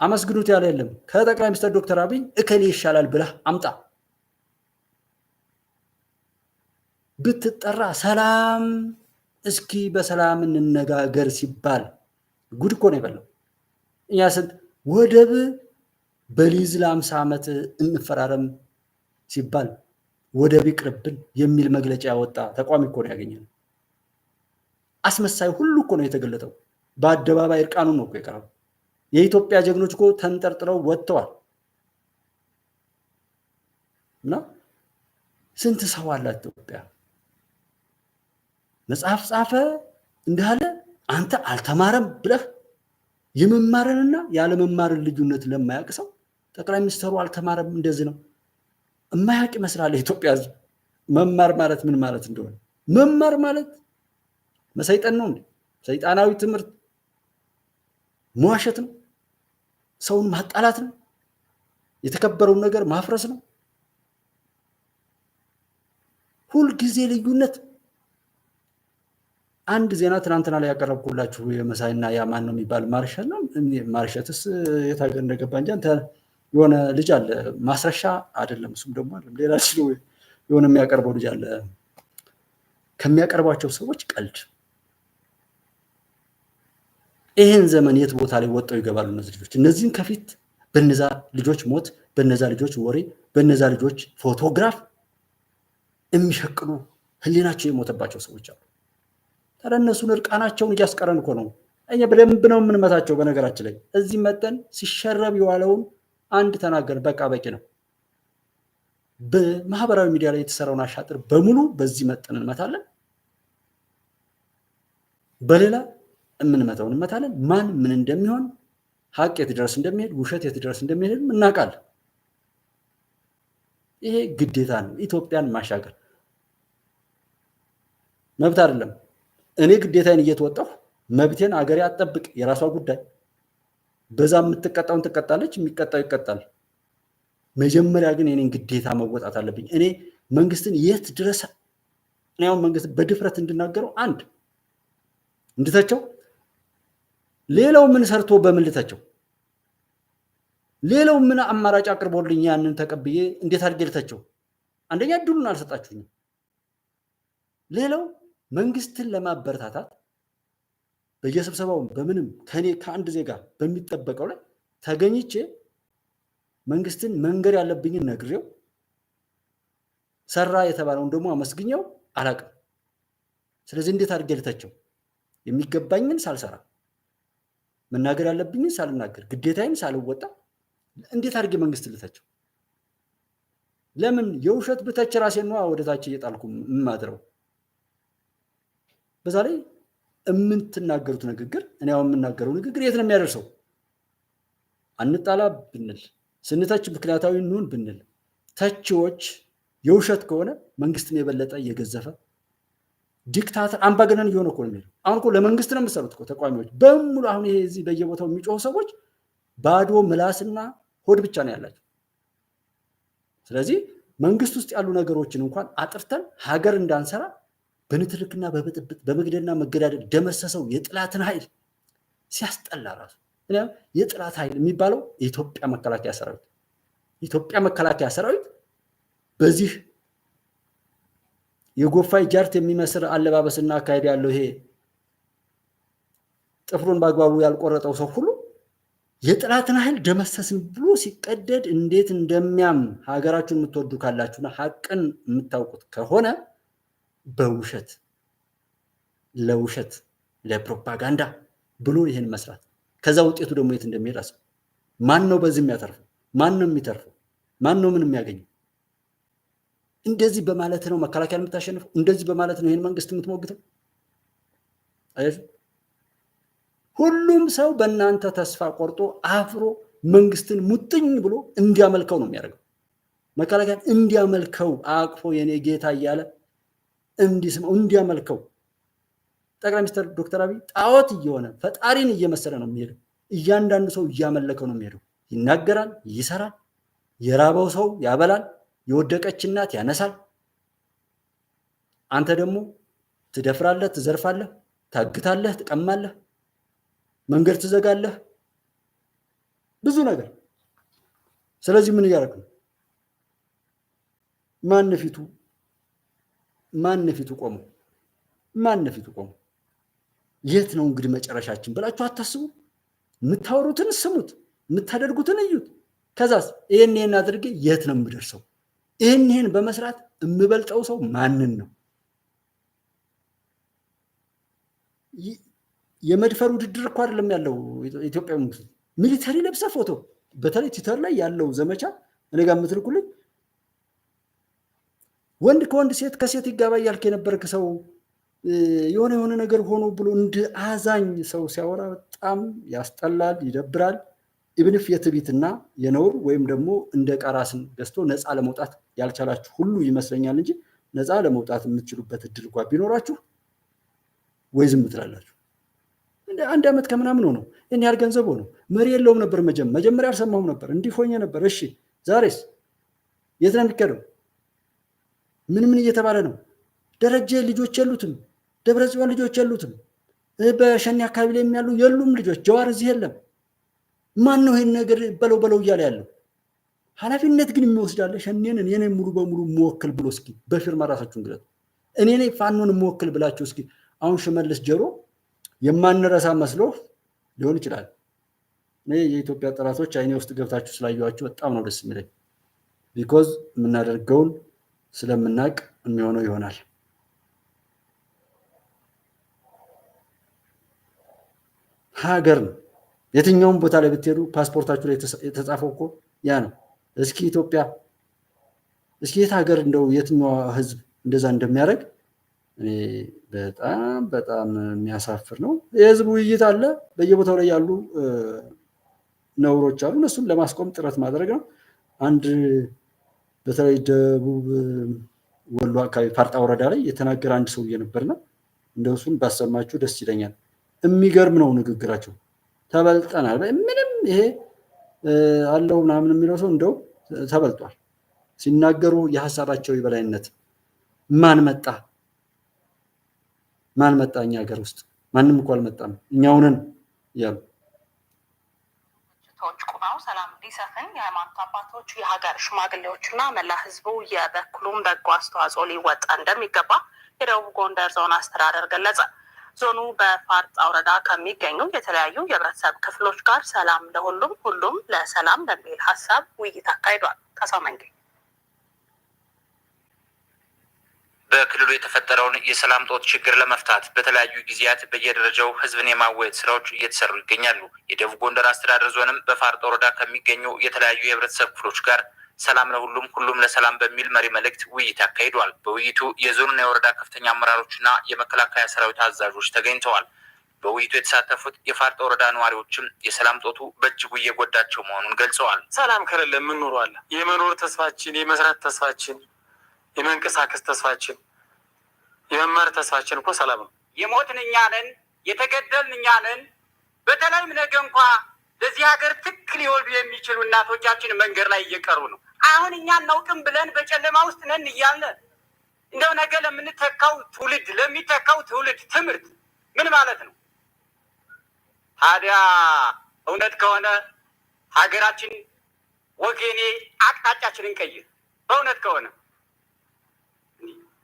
አመስግኑት ያለ የለም። ከጠቅላይ ሚኒስትር ዶክተር አብይ እከሌ ይሻላል ብለህ አምጣ ብትጠራ ሰላም እስኪ በሰላም እንነጋገር ሲባል ጉድ እኮ ነው የበላው። እኛ ስንት ወደብ በሊዝ ለ50 ዓመት እንፈራረም ሲባል ወደብ ይቅርብን የሚል መግለጫ ያወጣ ተቋሚ እኮ ነው ያገኘነው። አስመሳይ ሁሉ እኮ ነው የተገለጠው። በአደባባይ እርቃኑን ነው እኮ የቀረበው። የኢትዮጵያ ጀግኖች እኮ ተንጠርጥረው ወጥተዋል። እና ስንት ሰው አላት ኢትዮጵያ። መጽሐፍ ጻፈ እንዳለ አንተ አልተማረም ብለህ የመማርንና ያለመማርን ልዩነት ለማያውቅ ሰው ጠቅላይ ሚኒስትሩ አልተማረም እንደዚህ ነው የማያውቅ ይመስላል። የኢትዮጵያ ሕዝብ መማር ማለት ምን ማለት እንደሆነ መማር ማለት መሰይጠን ነው እንዴ? ሰይጣናዊ ትምህርት መዋሸት ነው። ሰውን ማጣላት ነው። የተከበረውን ነገር ማፍረስ ነው። ሁልጊዜ ልዩነት። አንድ ዜና ትናንትና ላይ ያቀረብኩላችሁ የመሳይና ያማን ነው የሚባል ማርሸት ነው። ማርሸትስ የት ሀገር እንደገባ እንጂ አንተ የሆነ ልጅ አለ ማስረሻ አይደለም፣ እሱም ደግሞ አይደለም ሌላ ልጅ ነው። የሆነ የሚያቀርበው ልጅ አለ። ከሚያቀርባቸው ሰዎች ቀልድ። ይህን ዘመን የት ቦታ ላይ ወጣው ይገባሉ እነዚህ ልጆች? እነዚህን ከፊት በነዛ ልጆች ሞት፣ በነዛ ልጆች ወሬ፣ በነዛ ልጆች ፎቶግራፍ የሚሸቅሉ ህሊናቸው የሞተባቸው ሰዎች አሉ። ታዲያ እነሱን እርቃናቸውን እያስቀረን እኮ ነው። እኛ በደንብ ነው የምንመታቸው። በነገራችን ላይ እዚህ መጠን ሲሸረብ የዋለውን አንድ ተናገር፣ በቃ በቂ ነው። በማህበራዊ ሚዲያ ላይ የተሰራውን አሻጥር በሙሉ በዚህ መጠን እንመታለን። በሌላ የምንመታው እንመታለን። ማን ምን እንደሚሆን፣ ሀቅ የት ድረስ እንደሚሄድ፣ ውሸት የት ድረስ እንደሚሄድ እናውቃለን። ይሄ ግዴታ ነው። ኢትዮጵያን ማሻገር መብት አይደለም። እኔ ግዴታዬን እየተወጣሁ መብቴን አገሬ አትጠብቅ፣ የራሷ ጉዳይ። በዛ የምትቀጣውን ትቀጣለች፣ የሚቀጣው ይቀጣል። መጀመሪያ ግን የኔን ግዴታ መወጣት አለብኝ። እኔ መንግስትን የት ድረስ እኔ አሁን መንግስት በድፍረት እንድናገረው አንድ እንድተቸው፣ ሌላው ምን ሰርቶ በምን ልተቸው? ሌላው ምን አማራጭ አቅርቦልኝ ያንን ተቀብዬ እንዴት አድርጌ ልተቸው? አንደኛ እድሉን አልሰጣችሁኝም። ሌላው መንግስትን ለማበረታታት በየስብሰባው በምንም ከኔ ከአንድ ዜጋ በሚጠበቀው ላይ ተገኝቼ መንግስትን መንገር ያለብኝን ነግሬው ሰራ የተባለውን ደግሞ አመስግኘው አላውቅም። ስለዚህ እንዴት አድርጌ ልተቸው? የሚገባኝን ሳልሰራ መናገር ያለብኝን ሳልናገር ግዴታዬን ሳልወጣ እንዴት አድርጌ መንግስት ልተቸው? ለምን የውሸት ብተች ራሴን ነው ወደታች እየጣልኩ የማድረው። በዛ ላይ የምትናገሩት ንግግር እኔ አሁን የምናገረው ንግግር የት ነው የሚያደርሰው? አንጣላ ብንል ስንተች ምክንያታዊ እንሁን ብንል ተቺዎች የውሸት ከሆነ መንግስትን የበለጠ እየገዘፈ ዲክታተር አምባገነን እየሆነ እኮ ነው የሚለው። አሁን እኮ ለመንግስት ነው የምትሰሩት እኮ ተቋሚዎች በሙሉ። አሁን ይሄ እዚህ በየቦታው የሚጮሁ ሰዎች ባዶ ምላስና ሆድ ብቻ ነው ያላቸው። ስለዚህ መንግስት ውስጥ ያሉ ነገሮችን እንኳን አጥርተን ሀገር እንዳንሰራ በንትርክና በብጥብጥ በመግደልና መገዳደል ደመሰሰው የጥላትን ኃይል ሲያስጠላ ራሱ የጥላት ኃይል የሚባለው የኢትዮጵያ መከላከያ ሰራዊት። የኢትዮጵያ መከላከያ ሰራዊት በዚህ የጎፋይ ጃርት የሚመስል አለባበስና አካሄድ ያለው ይሄ ጥፍሩን በአግባቡ ያልቆረጠው ሰው ሁሉ የጥላትን ኃይል ደመሰስን ብሎ ሲቀደድ እንዴት እንደሚያም ሀገራችሁን የምትወዱ ካላችሁና ሀቅን የምታውቁት ከሆነ በውሸት ለውሸት ለፕሮፓጋንዳ ብሎ ይህን መስራት ከዛ ውጤቱ ደግሞ የት እንደሚሄድ አስቡ። ማን ነው በዚህ የሚያተርፈው? ማን ነው የሚተርፈው? ማን ነው ምን የሚያገኘው? እንደዚህ በማለት ነው መከላከያ የምታሸንፈው። እንደዚህ በማለት ነው ይህን መንግስት የምትሞግተው። ሁሉም ሰው በእናንተ ተስፋ ቆርጦ አፍሮ መንግስትን ሙጥኝ ብሎ እንዲያመልከው ነው የሚያደርገው። መከላከያን እንዲያመልከው አቅፎ የኔ ጌታ እያለ እንዲስመው እንዲያመልከው። ጠቅላይ ሚኒስትር ዶክተር አብይ ጣዖት እየሆነ ፈጣሪን እየመሰለ ነው የሚሄደው። እያንዳንዱ ሰው እያመለከው ነው የሚሄደው። ይናገራል፣ ይሰራል፣ የራበው ሰው ያበላል፣ የወደቀች እናት ያነሳል። አንተ ደግሞ ትደፍራለህ፣ ትዘርፋለህ፣ ታግታለህ፣ ትቀማለህ፣ መንገድ ትዘጋለህ፣ ብዙ ነገር። ስለዚህ ምን እያደረግ ነው? ማን ፊቱ ቆሞ የት ነው እንግዲህ መጨረሻችን ብላችሁ አታስቡ። የምታወሩትን ስሙት፣ የምታደርጉትን እዩት። ከዛስ ይህን አድርጌ የት ነው የምደርሰው? ይህን በመስራት የምበልጠው ሰው ማንን ነው? የመድፈር ውድድር እኮ አይደለም ያለው ኢትዮጵያ መንግስት። ሚሊተሪ ለብሰ ፎቶ በተለይ ትዊተር ላይ ያለው ዘመቻ እኔ ጋር የምትልኩልኝ ወንድ ከወንድ ሴት ከሴት ይጋባ እያልክ የነበርክ ሰው የሆነ ነገር ሆኖ ብሎ እንደ አዛኝ ሰው ሲያወራ በጣም ያስጠላል፣ ይደብራል። ኢብንፍ የትዕቢትና የነውር ወይም ደግሞ እንደ ቃራስን ገዝቶ ነፃ ለመውጣት ያልቻላችሁ ሁሉ ይመስለኛል እንጂ ነፃ ለመውጣት የምትችሉበት እድል እንኳን ቢኖራችሁ ወይ ዝም ትላላችሁ። አንድ ዓመት ከምናምን ሆነው እኔ ያህል ገንዘብ ሆነው መሪ የለውም ነበር። መጀመሪያ አልሰማሁም ነበር፣ እንዲህ ሆኜ ነበር። እሺ ዛሬስ የት ነው የሚከደው? ምን እየተባለ ነው? ደረጀ ልጆች የሉትም፣ ደብረጽዮን ልጆች የሉትም፣ በሸኔ አካባቢ ላይ የሚያሉ የሉም ልጆች፣ ጀዋር እዚህ የለም። ማን ነው ይሄን ነገር በለው እያለ ያለው? ኃላፊነት ግን የሚወስዳለ ሸኔን እኔ ነኝ ሙሉ በሙሉ የምወክል ብሎ እስኪ በፊርማ ራሳችሁን ግለጡ። እኔ ነኝ ፋኖን የምወክል ብላችሁ እስኪ አሁን ሽመልስ ጀሮ የማንረሳ መስሎ ሊሆን ይችላል። እኔ የኢትዮጵያ ጠላቶች አይኔ ውስጥ ገብታችሁ ስላየኋችሁ በጣም ነው ደስ የሚለኝ። ቢኮዝ የምናደርገውን ስለምናቅ የሚሆነው ይሆናል። ሀገር ነው። የትኛውም ቦታ ላይ ብትሄዱ ፓስፖርታችሁ ላይ የተጻፈው እኮ ያ ነው። እስኪ ኢትዮጵያ፣ እስኪ የት ሀገር እንደው የትኛው ህዝብ እንደዛ እንደሚያደርግ እኔ በጣም የሚያሳፍር ነው። የህዝብ ውይይት አለ፣ በየቦታው ላይ ያሉ ነውሮች አሉ። እነሱን ለማስቆም ጥረት ማድረግ ነው። አንድ በተለይ ደቡብ ወሎ አካባቢ ፋርጣ ወረዳ ላይ የተናገረ አንድ ሰውዬ ነበርና እንደው እሱን ባሰማችሁ ደስ ይለኛል። የሚገርም ነው ንግግራቸው። ተበልጠናል፣ ምንም ይሄ አለው ምናምን የሚለው ሰው እንደው ተበልጧል። ሲናገሩ የሀሳባቸው የበላይነት ማን መጣ እኛ ሀገር ውስጥ ማንም እኮ አልመጣም እኛው ነን እያሉ ቁመው ሰላም እንዲሰፍን የሃይማኖት አባቶች፣ የሀገር ሽማግሌዎችና መላ ህዝቡ የበኩሉን በጎ አስተዋጽኦ ሊወጣ እንደሚገባ የደቡብ ጎንደር ዞን አስተዳደር ገለጸ። ዞኑ በፋርጣ ወረዳ ከሚገኙ የተለያዩ የህብረተሰብ ክፍሎች ጋር ሰላም ለሁሉም ሁሉም ለሰላም በሚል ሀሳብ ውይይት አካሂዷል። ከሳመንጌ በክልሉ የተፈጠረውን የሰላም ጦት ችግር ለመፍታት በተለያዩ ጊዜያት በየደረጃው ህዝብን የማወያየት ስራዎች እየተሰሩ ይገኛሉ። የደቡብ ጎንደር አስተዳደር ዞንም በፋርጣ ወረዳ ከሚገኙ የተለያዩ የህብረተሰብ ክፍሎች ጋር ሰላም ለሁሉም ሁሉም ለሰላም በሚል መሪ መልእክት ውይይት አካሂዷል። በውይይቱ የዞኑና የወረዳ ከፍተኛ አመራሮችና የመከላከያ ሰራዊት አዛዦች ተገኝተዋል። በውይይቱ የተሳተፉት የፋርጣ ወረዳ ነዋሪዎችም የሰላም ጦቱ በእጅጉ እየጎዳቸው መሆኑን ገልጸዋል። ሰላም ከሌለ ምን ኑሮ አለ? የመኖር ተስፋችን፣ የመስራት ተስፋችን፣ የመንቀሳቀስ ተስፋችን፣ የመማር ተስፋችን እኮ ሰላም ነው። የሞትን እኛ ነን፣ የተገደልን እኛ ነን። በተለይም ነገ እንኳ ለዚህ ሀገር ትክክል ሊወልዱ የሚችሉ እናቶቻችን መንገድ ላይ እየቀሩ ነው። አሁን እኛ እናውቅም ብለን በጨለማ ውስጥ ነን እያልን እንደው ነገ ለሚተካው ትውልድ ትምህርት ምን ማለት ነው? ታዲያ እውነት ከሆነ ሀገራችን ወገኔ አቅጣጫችንን ቀይር። በእውነት ከሆነ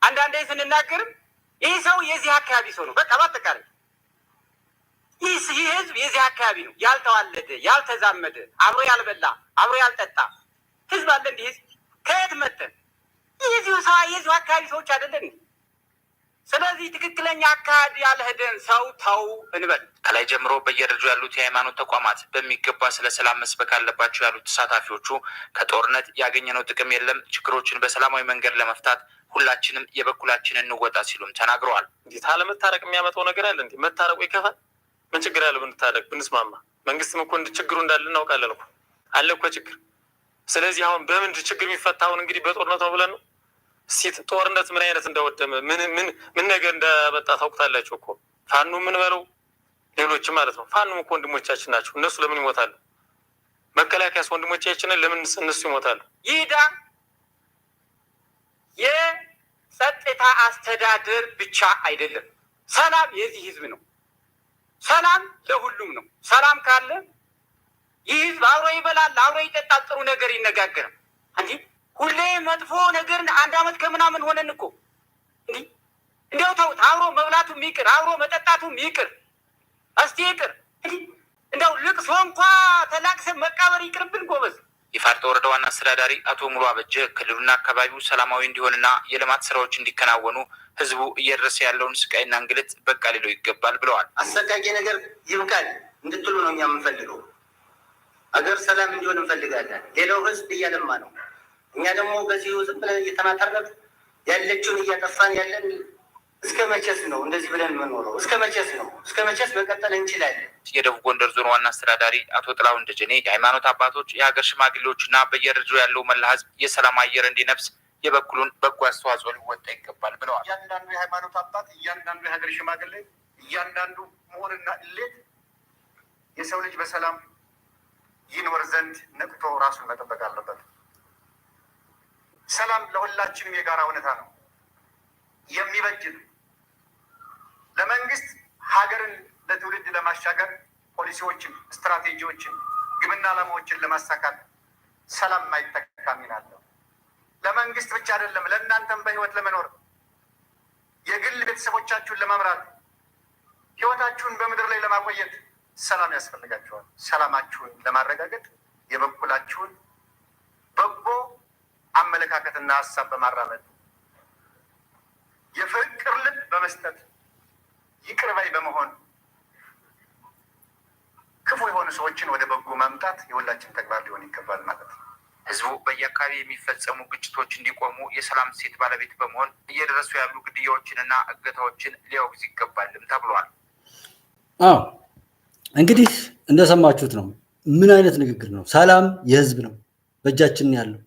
አንዳንዴ ስንናገርም ይህ ሰው የዚህ አካባቢ ሰው ነው በቃ በአጠቃላይ ይህ ህዝብ የዚህ አካባቢ ነው። ያልተዋለደ ያልተዛመደ አብሮ ያልበላ አብሮ ያልጠጣ ህዝብ አለ። እንዲህ ህዝብ ከየት መተን የዚሁ አካባቢ ሰዎች አይደለን? ስለዚህ ትክክለኛ አካሄድ ያልሄደን ሰው ተው እንበል። ከላይ ጀምሮ በየደረጃው ያሉት የሃይማኖት ተቋማት በሚገባ ስለ ሰላም መስበክ አለባቸው ያሉት ተሳታፊዎቹ ከጦርነት ያገኘነው ጥቅም የለም፣ ችግሮችን በሰላማዊ መንገድ ለመፍታት ሁላችንም የበኩላችንን እንወጣ ሲሉም ተናግረዋል። እንዴት አለመታረቅ የሚያመጣው ነገር አለ እንዴ? መታረቁ ይከፋል። ምን ችግር አለ ብንታረቅ ብንስማማ? መንግስትም እኮ ችግሩ እንዳለ እናውቃለን እኮ አለ እኮ ችግር። ስለዚህ አሁን በምን ችግር የሚፈታውን እንግዲህ በጦርነት ነው ብለን ነው። ሲት ጦርነት ምን አይነት እንደወደመ ምን ነገር እንዳመጣ ታውቁታላችሁ እኮ። ፋኑ ምን በለው ሌሎችም ማለት ነው። ፋኑም እኮ ወንድሞቻችን ናቸው። እነሱ ለምን ይሞታሉ? መከላከያስ ወንድሞቻችንን ለምን እነሱ ይሞታሉ? ይዳ የጸጥታ አስተዳደር ብቻ አይደለም። ሰላም የዚህ ህዝብ ነው። ሰላም ለሁሉም ነው። ሰላም ካለ ይህ ህዝብ አብሮ ይበላል፣ አብሮ ይጠጣል፣ ጥሩ ነገር ይነጋገራል። እንጂ ሁሌ መጥፎ ነገር አንድ አመት ከምናምን ሆነን እኮ እንዲያው ተውት። አብሮ መብላቱም ይቅር፣ አብሮ መጠጣቱም ይቅር፣ እስቲ ይቅር። እንዲያው ልቅሶ እንኳ ተላቅሰን መቃበር ይቅርብን ጎበዝ። የፋርጦ ወረዳ ዋና አስተዳዳሪ አቶ ሙሉ አበጀ ክልሉና አካባቢው ሰላማዊ እንዲሆንና የልማት ስራዎች እንዲከናወኑ ህዝቡ እየደረሰ ያለውን ስቃይና እንግልት በቃ ሊለው ይገባል ብለዋል። አሰቃቂ ነገር ይብቃል እንድትሉ ነው እኛ የምንፈልገው። አገር ሰላም እንዲሆን እንፈልጋለን። ሌላው ህዝብ እያለማ ነው። እኛ ደግሞ በዚሁ ዝም ብለን እየተናጠረን ያለችውን እያጠፋን ያለን እስከ መቼስ ነው እንደዚህ ብለን የምንኖረው? እስከ መቼስ ነው? እስከ መቼስ መቀጠል እንችላለን? የደቡብ ጎንደር ዞን ዋና አስተዳዳሪ አቶ ጥላሁን ደጀኔ የሃይማኖት አባቶች፣ የሀገር ሽማግሌዎችና በየደረጃው ያለው መላ ህዝብ የሰላም አየር እንዲነፍስ የበኩሉን በጎ አስተዋጽኦ ሊወጣ ይገባል ብለዋል። እያንዳንዱ የሃይማኖት አባት፣ እያንዳንዱ የሀገር ሽማግሌ፣ እያንዳንዱ ምሁርና እሌት የሰው ልጅ በሰላም ይኖር ዘንድ ነቅቶ ራሱን መጠበቅ አለበት። ሰላም ለሁላችንም የጋራ እውነታ ነው፣ የሚበጅ ነው። ለመንግስት ሀገርን ለትውልድ ለማሻገር ፖሊሲዎችን፣ ስትራቴጂዎችን፣ ግብና ዓላማዎችን ለማሳካት ሰላም የማይተካ ሚና አለው። ለመንግስት ብቻ አይደለም፣ ለእናንተም በህይወት ለመኖር የግል ቤተሰቦቻችሁን ለመምራት ህይወታችሁን በምድር ላይ ለማቆየት ሰላም ያስፈልጋችኋል። ሰላማችሁን ለማረጋገጥ የበኩላችሁን በጎ አመለካከትና ሀሳብ በማራመድ የፍቅር ልብ በመስጠት ይቅር ባይ በመሆን ክፉ የሆኑ ሰዎችን ወደ በጎ ማምጣት የሁላችን ተግባር ሊሆን ይገባል ማለት ነው። ህዝቡ በየአካባቢ የሚፈጸሙ ግጭቶች እንዲቆሙ የሰላም ሴት ባለቤት በመሆን እየደረሱ ያሉ ግድያዎችንና እገታዎችን ሊያወግዝ ይገባልም ተብሏል። አዎ እንግዲህ እንደሰማችሁት ነው። ምን አይነት ንግግር ነው? ሰላም የህዝብ ነው፣ በእጃችን ያለው።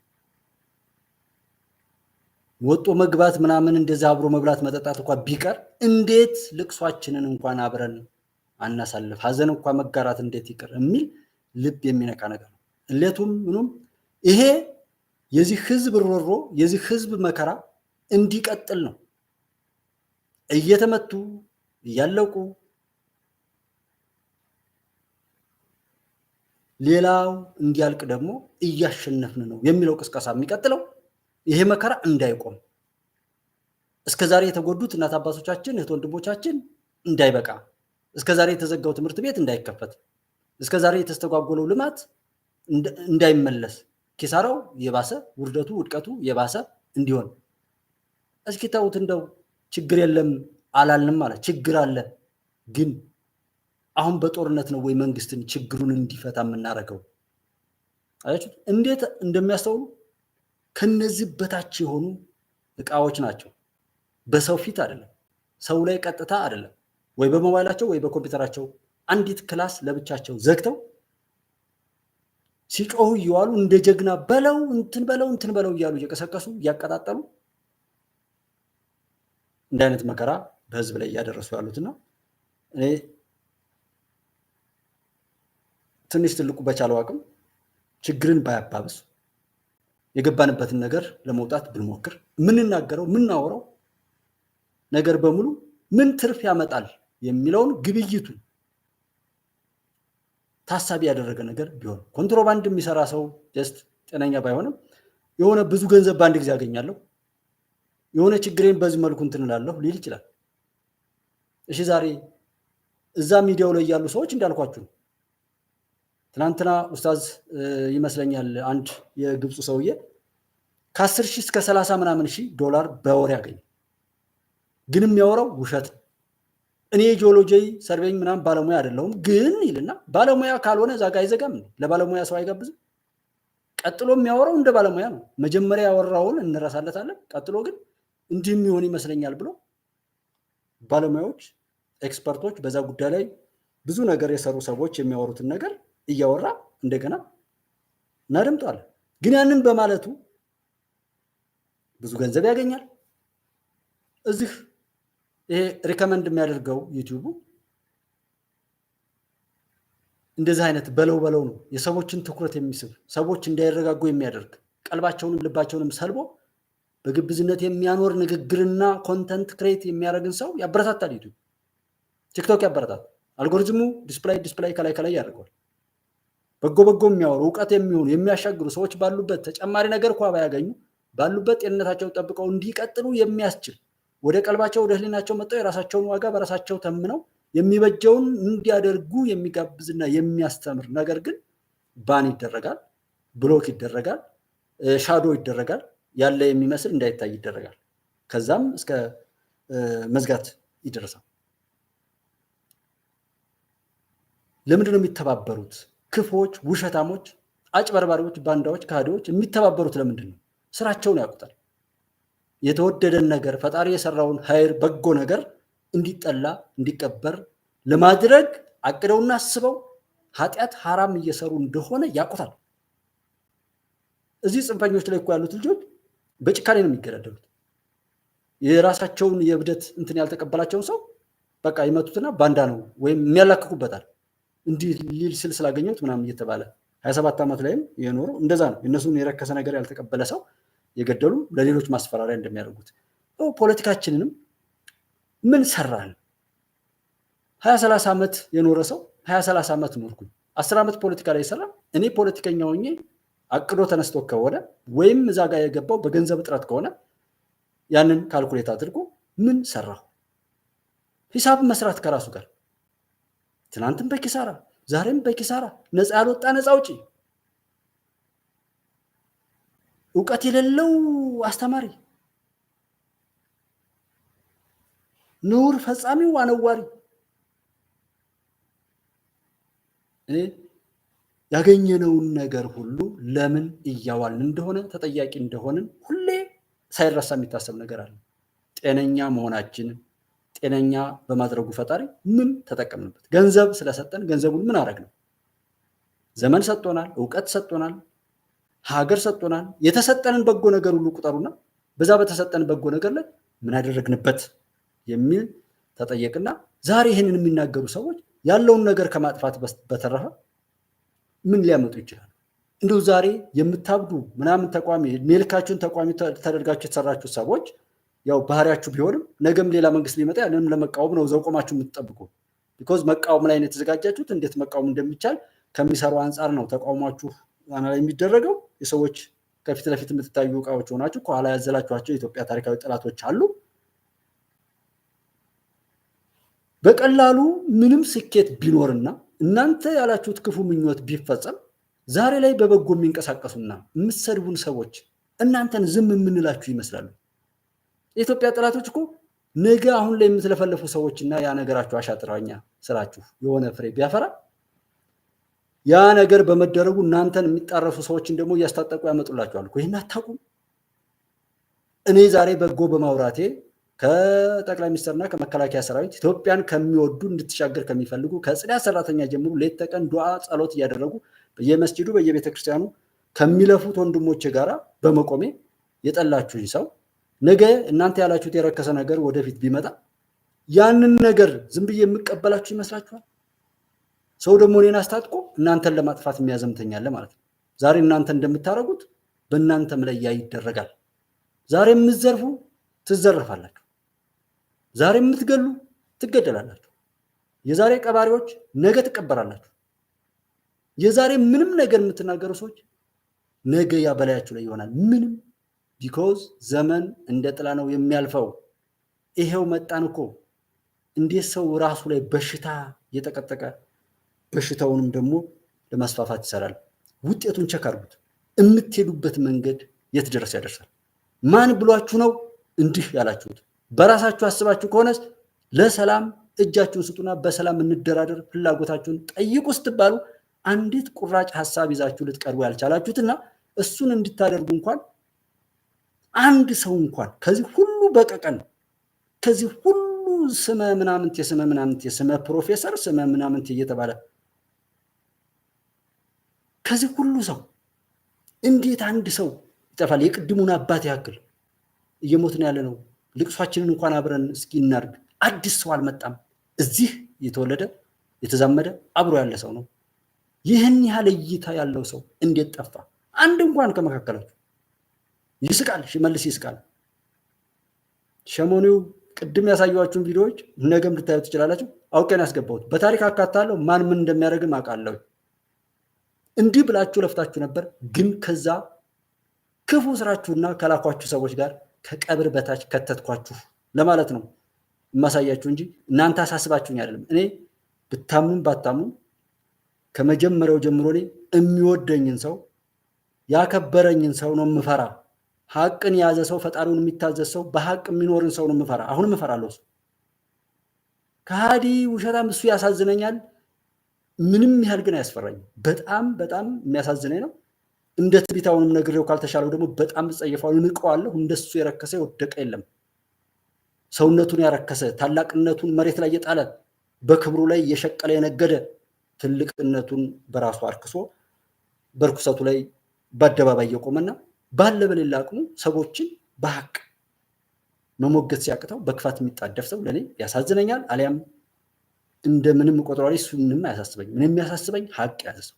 ወጦ መግባት ምናምን እንደዛ አብሮ መብላት መጠጣት እንኳን ቢቀር እንዴት ልቅሷችንን እንኳን አብረን አናሳልፍ፣ ሀዘን እንኳን መጋራት እንዴት ይቅር የሚል ልብ የሚነካ ነገር ነው። እሌቱም ምኑም ይሄ የዚህ ህዝብ ሮሮ የዚህ ህዝብ መከራ እንዲቀጥል ነው። እየተመቱ እያለቁ ሌላው እንዲያልቅ ደግሞ እያሸነፍን ነው የሚለው ቅስቀሳ የሚቀጥለው ይሄ መከራ እንዳይቆም፣ እስከዛሬ የተጎዱት እናት አባቶቻችን እህት ወንድሞቻችን እንዳይበቃ፣ እስከዛሬ የተዘጋው ትምህርት ቤት እንዳይከፈት፣ እስከዛሬ የተስተጓጎለው ልማት እንዳይመለስ፣ ኪሳራው የባሰ ውርደቱ ውድቀቱ የባሰ እንዲሆን። እስኪ ተውት። እንደው ችግር የለም አላልንም ማለት ችግር አለ። ግን አሁን በጦርነት ነው ወይ መንግስትን ችግሩን እንዲፈታ የምናደርገው? አያችሁት እንዴት እንደሚያስተውሉ። ከነዚህ በታች የሆኑ እቃዎች ናቸው። በሰው ፊት አይደለም፣ ሰው ላይ ቀጥታ አይደለም፣ ወይ በሞባይላቸው ወይ በኮምፒውተራቸው አንዲት ክላስ ለብቻቸው ዘግተው ሲጮሁ እየዋሉ እንደ ጀግና በለው እንትን በለው እያሉ እየቀሰቀሱ እያቀጣጠሉ እንደ አይነት መከራ በህዝብ ላይ እያደረሱ ያሉትና እኔ ትንሽ ትልቁ በቻለው አቅም ችግርን ባያባብስ የገባንበትን ነገር ለመውጣት ብንሞክር የምንናገረው የምናወራው ነገር በሙሉ ምን ትርፍ ያመጣል የሚለውን ግብይቱ ታሳቢ ያደረገ ነገር ቢሆን፣ ኮንትሮባንድ የሚሰራ ሰው ጀስት ጤነኛ ባይሆንም የሆነ ብዙ ገንዘብ በአንድ ጊዜ ያገኛለሁ የሆነ ችግሬን በዚህ መልኩ እንትን እላለሁ ሊል ይችላል። እሺ ዛሬ እዛ ሚዲያው ላይ ያሉ ሰዎች እንዳልኳችሁ ትናንትና ኡስታዝ ይመስለኛል አንድ የግብፁ ሰውዬ ከ10 ሺህ እስከ 30 ምናምን ሺህ ዶላር በወር ያገኝ ግን የሚያወራው ውሸት ነው። እኔ ጂኦሎጂ ሰርቬይንግ ምናምን ባለሙያ አይደለሁም ግን ይልና ባለሙያ ካልሆነ እዛ ጋር አይዘጋም ለባለሙያ ሰው አይጋብዝም። ቀጥሎ የሚያወራው እንደ ባለሙያ ነው። መጀመሪያ ያወራውን እንረሳለታለን። ቀጥሎ ግን እንዲህ የሚሆን ይመስለኛል ብሎ ባለሙያዎች ኤክስፐርቶች በዛ ጉዳይ ላይ ብዙ ነገር የሰሩ ሰዎች የሚያወሩትን ነገር እያወራ እንደገና እናደምጠዋለን። ግን ያንን በማለቱ ብዙ ገንዘብ ያገኛል። እዚህ ይሄ ሪከመንድ የሚያደርገው ዩቲዩቡ እንደዚህ አይነት በለው ነው። የሰዎችን ትኩረት የሚስብ ሰዎች እንዳይረጋጉ የሚያደርግ ቀልባቸውንም ልባቸውንም ሰልቦ በግብዝነት የሚያኖር ንግግርና ኮንተንት ክሬት የሚያደርግን ሰው ያበረታታል። ዩቲዩብ ቲክቶክ ያበረታታል። አልጎሪዝሙ ዲስፕላይ ከላይ ያደርገዋል። በጎ የሚያወሩ እውቀት የሚሆኑ የሚያሻግሩ ሰዎች ባሉበት ተጨማሪ ነገር እንኳ ባያገኙ ባሉበት ጤንነታቸው ጠብቀው እንዲቀጥሉ የሚያስችል ወደ ቀልባቸው ወደ ህሊናቸው መጥተው የራሳቸውን ዋጋ በራሳቸው ተምነው የሚበጀውን እንዲያደርጉ የሚጋብዝና የሚያስተምር ነገር ግን ባን ይደረጋል፣ ብሎክ ይደረጋል፣ ሻዶ ይደረጋል፣ ያለ የሚመስል እንዳይታይ ይደረጋል። ከዛም እስከ መዝጋት ይደርሳል። ለምንድን ነው የሚተባበሩት? ክፎች፣ ውሸታሞች፣ አጭበርባሪዎች፣ ባንዳዎች፣ ከሃዲዎች የሚተባበሩት ለምንድን ነው? ስራቸውን ያውቁታል። የተወደደን ነገር ፈጣሪ የሰራውን ሀይር በጎ ነገር እንዲጠላ እንዲቀበር ለማድረግ አቅደውና አስበው ኃጢአት ሐራም እየሰሩ እንደሆነ ያውቁታል። እዚህ ጽንፈኞች ላይ እኮ ያሉት ልጆች በጭካኔ ነው የሚገዳደሉት። የራሳቸውን የብደት እንትን ያልተቀበላቸውን ሰው በቃ ይመቱትና ባንዳ ነው ወይም የሚያላክኩበታል እንዲህ ሊል ስል ስላገኘሁት ምናምን እየተባለ 27 ዓመት ላይም የኖሩ እንደዛ ነው። የእነሱን የረከሰ ነገር ያልተቀበለ ሰው የገደሉ ለሌሎች ማስፈራሪያ እንደሚያደርጉት ፖለቲካችንንም ምን ሰራል? 20-30 ዓመት የኖረ ሰው 20-30 ዓመት ኖርኩኝ 10 ዓመት ፖለቲካ ላይ ይሰራ። እኔ ፖለቲከኛ ሆኜ አቅዶ ተነስቶ ከሆነ ወይም እዛ ጋር የገባው በገንዘብ እጥረት ከሆነ ያንን ካልኩሌት አድርጎ ምን ሰራሁ? ሂሳብ መስራት ከራሱ ጋር ትናንትም በኪሳራ ዛሬም በኪሳራ ነፃ ያልወጣ ነፃ አውጪ፣ እውቀት የሌለው አስተማሪ፣ ነውር ፈጻሚው አነዋሪ። ያገኘነውን ነገር ሁሉ ለምን እያዋልን እንደሆነ ተጠያቂ እንደሆንን ሁሌ ሳይረሳ የሚታሰብ ነገር አለ። ጤነኛ መሆናችንን ጤነኛ በማድረጉ ፈጣሪ ምን ተጠቀምንበት? ገንዘብ ስለሰጠን ገንዘቡን ምን አደረግነው? ዘመን ሰጥቶናል፣ እውቀት ሰጥቶናል፣ ሀገር ሰጥቶናል። የተሰጠንን በጎ ነገር ሁሉ ቁጠሩና በዛ በተሰጠን በጎ ነገር ላይ ምን አደረግንበት የሚል ተጠየቅና ዛሬ ይህንን የሚናገሩ ሰዎች ያለውን ነገር ከማጥፋት በተረፈ ምን ሊያመጡ ይችላል? እንደው ዛሬ የምታብዱ ምናምን ተቋሚ ሜልካችሁን ተቋሚ ተደርጋችሁ የተሰራችሁ ሰዎች ያው ባህሪያችሁ ቢሆንም ነገም ሌላ መንግስት ሊመጣ ያንንም ለመቃወም ነው ዘው ቆማችሁ የምትጠብቁ። ቢኮዝ መቃወም ላይ ነው የተዘጋጃችሁት። እንዴት መቃወም እንደሚቻል ከሚሰሩ አንጻር ነው ተቃውሟችሁ ላይ የሚደረገው። የሰዎች ከፊት ለፊት የምትታዩ እቃዎች ሆናችሁ ከኋላ ያዘላችኋቸው የኢትዮጵያ ታሪካዊ ጠላቶች አሉ። በቀላሉ ምንም ስኬት ቢኖርና እናንተ ያላችሁት ክፉ ምኞት ቢፈጸም ዛሬ ላይ በበጎ የሚንቀሳቀሱና የምትሰድቡን ሰዎች እናንተን ዝም የምንላችሁ ይመስላሉ። የኢትዮጵያ ጠላቶች እኮ ነገ አሁን ላይ የምትለፈለፉ ሰዎችና ያ ነገራችሁ አሻጥራኛ ስራችሁ የሆነ ፍሬ ቢያፈራ ያ ነገር በመደረጉ እናንተን የሚጣረሱ ሰዎችን ደግሞ እያስታጠቁ ያመጡላችኋል። ይህን አታውቁም? እኔ ዛሬ በጎ በማውራቴ ከጠቅላይ ሚኒስትርና ከመከላከያ ሰራዊት ኢትዮጵያን ከሚወዱ እንድትሻገር ከሚፈልጉ ከጽዳት ሰራተኛ ጀምሮ ሌት ተቀን ዱዓ ጸሎት እያደረጉ በየመስጂዱ በየቤተክርስቲያኑ ከሚለፉት ወንድሞቼ ጋራ በመቆሜ የጠላችሁኝ ሰው ነገ እናንተ ያላችሁት የረከሰ ነገር ወደፊት ቢመጣ ያንን ነገር ዝም ብዬ የምቀበላችሁ ይመስላችኋል? ሰው ደግሞ እኔን አስታጥቆ እናንተን ለማጥፋት የሚያዘምተኛለ ማለት ነው። ዛሬ እናንተ እንደምታደርጉት በእናንተም ላይ ያ ይደረጋል። ዛሬ የምትዘርፉ ትዘረፋላችሁ። ዛሬ የምትገሉ ትገደላላችሁ። የዛሬ ቀባሪዎች ነገ ትቀበራላችሁ። የዛሬ ምንም ነገር የምትናገሩ ሰዎች ነገ ያ በላያችሁ ላይ ይሆናል። ምንም ቢኮዝ ዘመን እንደ ጥላ ነው የሚያልፈው። ይሄው መጣን እኮ። እንዴት ሰው ራሱ ላይ በሽታ እየጠቀጠቀ በሽታውንም ደግሞ ለማስፋፋት ይሰራል። ውጤቱን ቸክ አድርጉት። የምትሄዱበት መንገድ የት ድረስ ያደርሳል? ማን ብሏችሁ ነው እንዲህ ያላችሁት? በራሳችሁ አስባችሁ ከሆነስ ለሰላም እጃችሁን ስጡና በሰላም እንደራደር፣ ፍላጎታችሁን ጠይቁ ስትባሉ አንዲት ቁራጭ ሀሳብ ይዛችሁ ልትቀርቡ ያልቻላችሁትና እሱን እንድታደርጉ እንኳን አንድ ሰው እንኳን ከዚህ ሁሉ በቀቀን ከዚህ ሁሉ ስመ ምናምንት የስመ ፕሮፌሰር ስመ ምናምንት እየተባለ ከዚህ ሁሉ ሰው እንዴት አንድ ሰው ይጠፋል? የቅድሙን አባት ያክል እየሞትን ያለ ነው። ልቅሷችንን እንኳን አብረን እስኪ እናድርግ። አዲስ ሰው አልመጣም። እዚህ የተወለደ የተዛመደ አብሮ ያለ ሰው ነው። ይህን ያህል እይታ ያለው ሰው እንዴት ጠፋ? አንድ እንኳን ከመካከላችሁ ይስቃል። ሽመልስ ይስቃል። ሸሞኒው ቅድም ያሳየኋችሁን ቪዲዮዎች ነገም ልታዩ ትችላላችሁ። አውቄን ያስገባሁት በታሪክ አካታለሁ። ማን ምን እንደሚያደርግም አውቃለሁ። እንዲህ ብላችሁ ለፍታችሁ ነበር፣ ግን ከዛ ክፉ ስራችሁና ከላኳችሁ ሰዎች ጋር ከቀብር በታች ከተትኳችሁ ለማለት ነው የማሳያችሁ እንጂ እናንተ አሳስባችሁኝ አይደለም። እኔ ብታምኑም ባታምኑ ከመጀመሪያው ጀምሮ እኔ የሚወደኝን ሰው ያከበረኝን ሰው ነው የምፈራ። ሀቅን የያዘ ሰው፣ ፈጣሪውን የሚታዘዝ ሰው፣ በሀቅ የሚኖርን ሰው ነው የምፈራ። አሁንም እፈራለሁ። እሱ ከሃዲ ውሸታም እሱ ያሳዝነኛል። ምንም ያህል ግን አያስፈራኝም። በጣም በጣም የሚያሳዝነኝ ነው። እንደ ትቢታውንም ነግሬው ካልተሻለው ደግሞ በጣም ጸየፋው ንቀዋለሁ። እንደሱ የረከሰ የወደቀ የለም። ሰውነቱን ያረከሰ ታላቅነቱን መሬት ላይ የጣለ በክብሩ ላይ የሸቀለ የነገደ ትልቅነቱን በራሱ አርክሶ በርኩሰቱ ላይ በአደባባይ የቆመና ባለ በሌላ አቅሙ ሰዎችን በሀቅ መሞገት ሲያቅተው በክፋት የሚጣደፍ ሰው ለእኔ ያሳዝነኛል። አሊያም እንደምንም ቆጥሯል። እሱንም አያሳስበኝም። ምን የሚያሳስበኝ ሀቅ ያዘ ሰው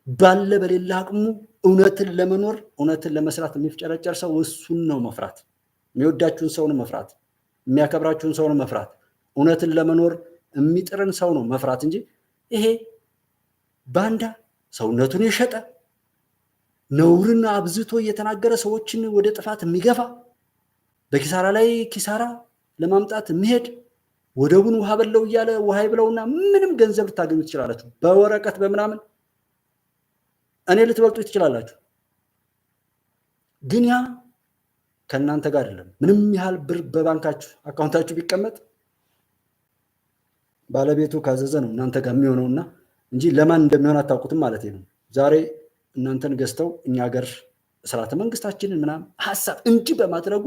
ባለ በሌላ አቅሙ እውነትን ለመኖር እውነትን ለመስራት የሚፍጨረጨር ሰው እሱን ነው መፍራት። የሚወዳችሁን ሰው ነው መፍራት። የሚያከብራችሁን ሰው ነው መፍራት። እውነትን ለመኖር የሚጥርን ሰው ነው መፍራት እንጂ ይሄ ባንዳ ሰውነቱን የሸጠ ነውርን አብዝቶ እየተናገረ ሰዎችን ወደ ጥፋት የሚገፋ በኪሳራ ላይ ኪሳራ ለማምጣት የሚሄድ ወደቡን ውሃ በለው እያለ ውሃ ይብለውና ምንም ገንዘብ ልታገኙ ትችላላችሁ። በወረቀት በምናምን እኔ ልትበልጡ ትችላላችሁ። ግን ያ ከእናንተ ጋር አይደለም። ምንም ያህል ብር በባንካችሁ አካውንታችሁ ቢቀመጥ ባለቤቱ ካዘዘ ነው እናንተ ጋር የሚሆነውና እንጂ ለማን እንደሚሆን አታውቁትም ማለት ነው። ዛሬ እናንተን ገዝተው እኛ ሀገር ስርዓተ መንግስታችንን ምናምን ሀሳብ እንዲህ በማድረጉ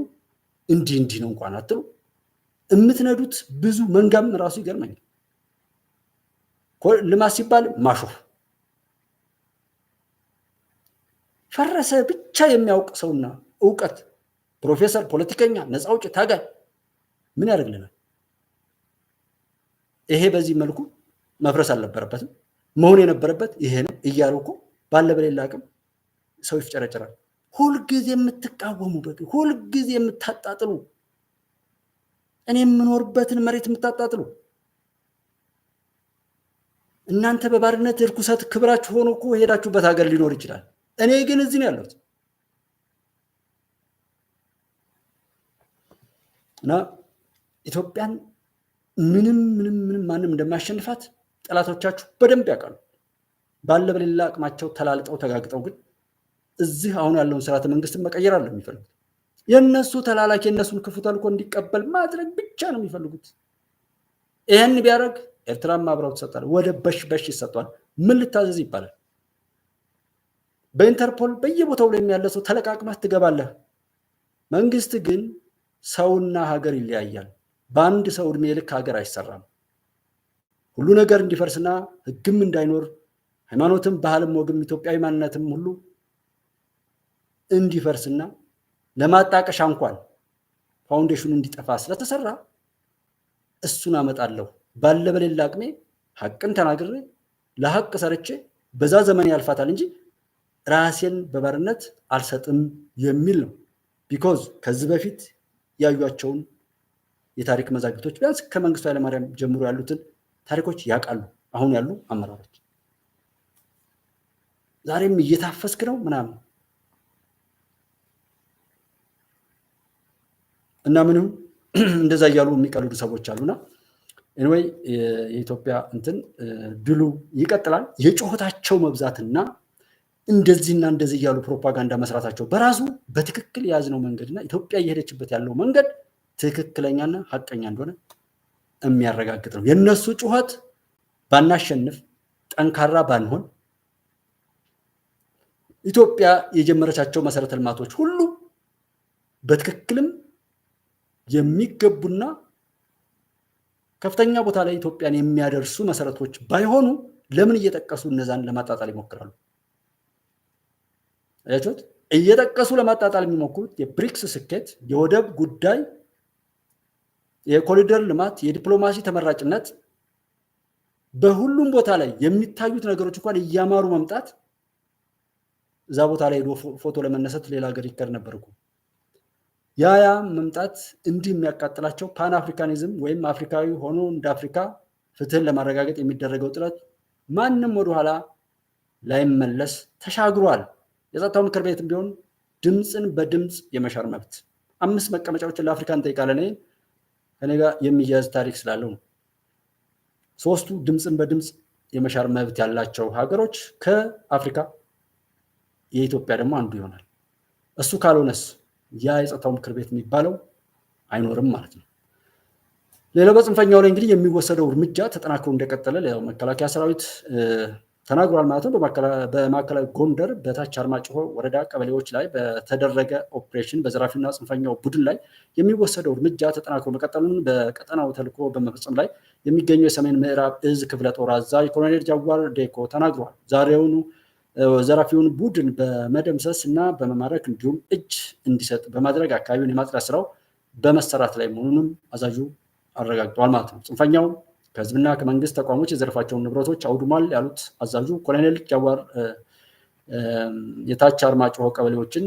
እንዲህ ነው እንኳን አትሉ። የምትነዱት ብዙ መንጋም ራሱ ይገርመኛል። ልማት ሲባል ማሾፍ ፈረሰ ብቻ የሚያውቅ ሰውና እውቀት ፕሮፌሰር፣ ፖለቲከኛ፣ ነፃ አውጪ፣ ታጋይ ምን ያደርግልናል? ይሄ በዚህ መልኩ መፍረስ አልነበረበትም። መሆን የነበረበት ይሄ ነው እያሉ እኮ ባለ በሌላ አቅም ሰው ይፍጨረጨራል። ሁልጊዜ የምትቃወሙ ሁልጊዜ የምታጣጥሉ እኔ የምኖርበትን መሬት የምታጣጥሉ እናንተ በባርነት እርኩሰት ክብራችሁ ሆኖ እኮ ሄዳችሁበት ሀገር ሊኖር ይችላል። እኔ ግን እዚህ ነው ያለሁት እና ኢትዮጵያን ምንም ማንም እንደማያሸንፋት ጠላቶቻችሁ በደንብ ያውቃሉ። ባለ በሌላ አቅማቸው ተላልጠው ተጋግጠው ግን እዚህ አሁን ያለውን ስርዓተ መንግስትን መቀየር አለ የሚፈልጉት። የነሱ ተላላኪ የነሱን ክፉ ተልኮ እንዲቀበል ማድረግ ብቻ ነው የሚፈልጉት። ይሄን ቢያደርግ ኤርትራም አብረው ተሰጣለ፣ ወደ በሽ ይሰጣል። ምን ልታዘዝ ይባላል። በኢንተርፖል በየቦታው ላይ ያለ ሰው ተለቃቅማት ትገባለህ። መንግስት ግን ሰውና ሀገር ይለያያል። በአንድ ሰው እድሜ ልክ ሀገር አይሰራም። ሁሉ ነገር እንዲፈርስና ህግም እንዳይኖር ሃይማኖትም፣ ባህልም፣ ወግም ኢትዮጵያዊ ማንነትም ሁሉ እንዲፈርስና ለማጣቀሻ እንኳን ፋውንዴሽኑ እንዲጠፋ ስለተሰራ እሱን አመጣለሁ ባለ በሌላ አቅሜ ሀቅን ተናግሬ ለሀቅ ሰርቼ በዛ ዘመን ያልፋታል እንጂ ራሴን በባርነት አልሰጥም የሚል ነው። ቢኮዝ ከዚህ በፊት ያዩቸውን የታሪክ መዛግብቶች ቢያንስ ከመንግስቱ ኃይለማርያም ጀምሮ ያሉትን ታሪኮች ያውቃሉ አሁን ያሉ አመራሮች። ዛሬም እየታፈስክ ነው ምናምን እና ምንም እንደዛ እያሉ የሚቀልዱ ሰዎች አሉና ኤኒዌይ የኢትዮጵያ እንትን ድሉ ይቀጥላል። የጩኸታቸው መብዛትና እንደዚህና እንደዚህ እያሉ ፕሮፓጋንዳ መስራታቸው በራሱ በትክክል የያዝነው መንገድና ኢትዮጵያ እየሄደችበት ያለው መንገድ ትክክለኛና ሀቀኛ እንደሆነ የሚያረጋግጥ ነው። የነሱ ጩኸት ባናሸንፍ፣ ጠንካራ ባንሆን ኢትዮጵያ የጀመረቻቸው መሰረተ ልማቶች ሁሉ በትክክልም የሚገቡና ከፍተኛ ቦታ ላይ ኢትዮጵያን የሚያደርሱ መሰረቶች ባይሆኑ ለምን እየጠቀሱ እነዛን ለማጣጣል ይሞክራሉ? አያችሁት? እየጠቀሱ ለማጣጣል የሚሞክሩት የብሪክስ ስኬት፣ የወደብ ጉዳይ፣ የኮሪደር ልማት፣ የዲፕሎማሲ ተመራጭነት፣ በሁሉም ቦታ ላይ የሚታዩት ነገሮች እንኳን እያማሩ መምጣት። እዛ ቦታ ላይ ሄዶ ፎቶ ለመነሳት ሌላ ሀገር ይከር ነበር እኮ። ያ መምጣት እንዲህ የሚያቃጥላቸው ፓን አፍሪካኒዝም ወይም አፍሪካዊ ሆኖ እንደ አፍሪካ ፍትህን ለማረጋገጥ የሚደረገው ጥረት ማንም ወደኋላ ላይመለስ ተሻግሯል። የጸጥታው ምክር ቤትም ቢሆን ድምፅን በድምፅ የመሻር መብት 5 መቀመጫዎችን ለአፍሪካ እንጠይቃለን። ከኔ ጋር የሚያዝ ታሪክ ስላለው ነው። 3ቱ ድምፅን በድምፅ የመሻር መብት ያላቸው ሀገሮች ከአፍሪካ የኢትዮጵያ ደግሞ አንዱ ይሆናል። እሱ ካልሆነስ ያ የጸጥታው ምክር ቤት የሚባለው አይኖርም ማለት ነው። ሌላው በጽንፈኛው ላይ እንግዲህ የሚወሰደው እርምጃ ተጠናክሮ እንደቀጠለ መከላከያ ሰራዊት ተናግሯል ማለት ነው። በማዕከላዊ ጎንደር በታች አርማጭሆ ወረዳ ቀበሌዎች ላይ በተደረገ ኦፕሬሽን በዘራፊና ጽንፈኛው ቡድን ላይ የሚወሰደው እርምጃ ተጠናክሮ መቀጠሉን በቀጠናው ተልዕኮ በመፈጸም ላይ የሚገኘው የሰሜን ምዕራብ እዝ ክፍለ ጦር አዛዥ ኮሎኔል ጃዋር ዴኮ ተናግሯል። ዛሬውኑ ዘራፊውን ቡድን በመደምሰስ እና በመማረክ እንዲሁም እጅ እንዲሰጥ በማድረግ አካባቢውን የማጽዳት ስራው በመሰራት ላይ መሆኑንም አዛዡ አረጋግጠዋል ማለት ነው። ጽንፈኛው ከህዝብና ከመንግስት ተቋሞች የዘረፋቸውን ንብረቶች አውድሟል ያሉት አዛዡ ኮሎኔል ጃዋር የታች አርማጭሆ ቀበሌዎችን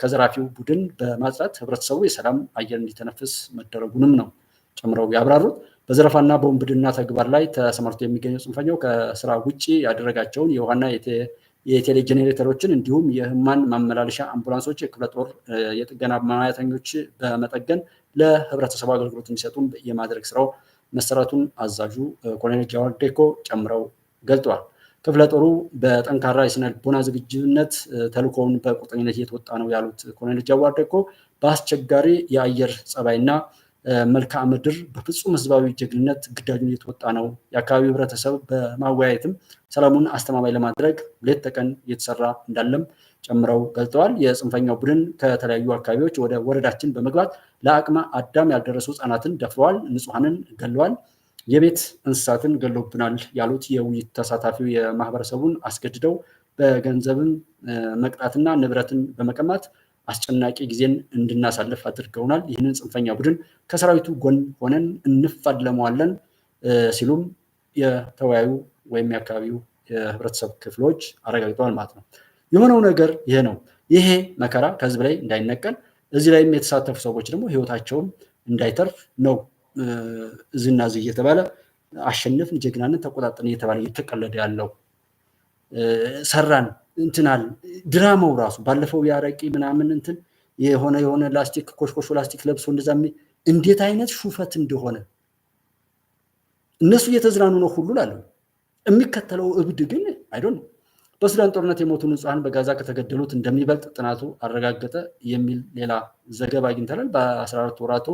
ከዘራፊው ቡድን በማጽዳት ህብረተሰቡ የሰላም አየር እንዲተነፍስ መደረጉንም ነው ጨምረው ያብራሩት። በዘረፋና በወንብድና ተግባር ላይ ተሰማርቶ የሚገኘው ጽንፈኛው ከስራ ውጭ ያደረጋቸውን የውሃና የቴሌ ጄኔሬተሮችን እንዲሁም የህሙማን ማመላለሻ አምቡላንሶች የክፍለ ጦር የጥገና ሙያተኞች በመጠገን ለህብረተሰቡ አገልግሎት እንዲሰጡም የማድረግ ስራው መሰራቱን አዛዡ ኮሎኔል ጃዋር ዴኮ ጨምረው ገልጠዋል። ክፍለ ጦሩ በጠንካራ የስነ ልቦና ዝግጁነት ተልዕኮውን በቁርጠኝነት እየተወጣ ነው ያሉት ኮሎኔል ጃዋር ዴኮ በአስቸጋሪ የአየር ጸባይና መልክዓ ምድር በፍጹም ህዝባዊ ጀግንነት ግዳጁን እየተወጣ ነው። የአካባቢው ህብረተሰብ በማወያየትም ሰላሙን አስተማማኝ ለማድረግ ሌት ተቀን እየተሰራ እንዳለም ጨምረው ገልጠዋል። የጽንፈኛው ቡድን ከተለያዩ አካባቢዎች ወደ ወረዳችን በመግባት ለአቅመ አዳም ያልደረሱ ህጻናትን ደፍረዋል፣ ንጹሐንን ገለዋል፣ የቤት እንስሳትን ገለውብናል ያሉት የውይይት ተሳታፊው የማህበረሰቡን አስገድደው በገንዘብን መቅጣትና ንብረትን በመቀማት አስጨናቂ ጊዜን እንድናሳልፍ አድርገውናል። ይህንን ጽንፈኛ ቡድን ከሰራዊቱ ጎን ሆነን እንፋለመዋለን ሲሉም የተወያዩ ወይም የአካባቢው የህብረተሰብ ክፍሎች አረጋግጠዋል ማለት ነው። የሆነው ነገር ይሄ ነው። ይሄ መከራ ከህዝብ ላይ እንዳይነቀል እዚህ ላይም የተሳተፉ ሰዎች ደግሞ ህይወታቸውም እንዳይተርፍ ነው እዚህና እዚህ እየተባለ አሸንፍን፣ ጀግናንን፣ ተቆጣጠርን እየተባለ እየተቀለደ ያለው ሰራን እንትናል ድራማው ራሱ ባለፈው ያረቂ ምናምን እንትን የሆነ ላስቲክ ኮሽኮሾ ላስቲክ ለብሶ እንደዛ እንዴት አይነት ሹፈት እንደሆነ እነሱ እየተዝናኑ ነው ሁሉ ላለው የሚከተለው እብድ ግን አይዶን ነው። በሱዳን ጦርነት የሞቱ ንጹሐን በጋዛ ከተገደሉት እንደሚበልጥ ጥናቱ አረጋገጠ የሚል ሌላ ዘገባ አግኝተናል። በ14 ወራቱ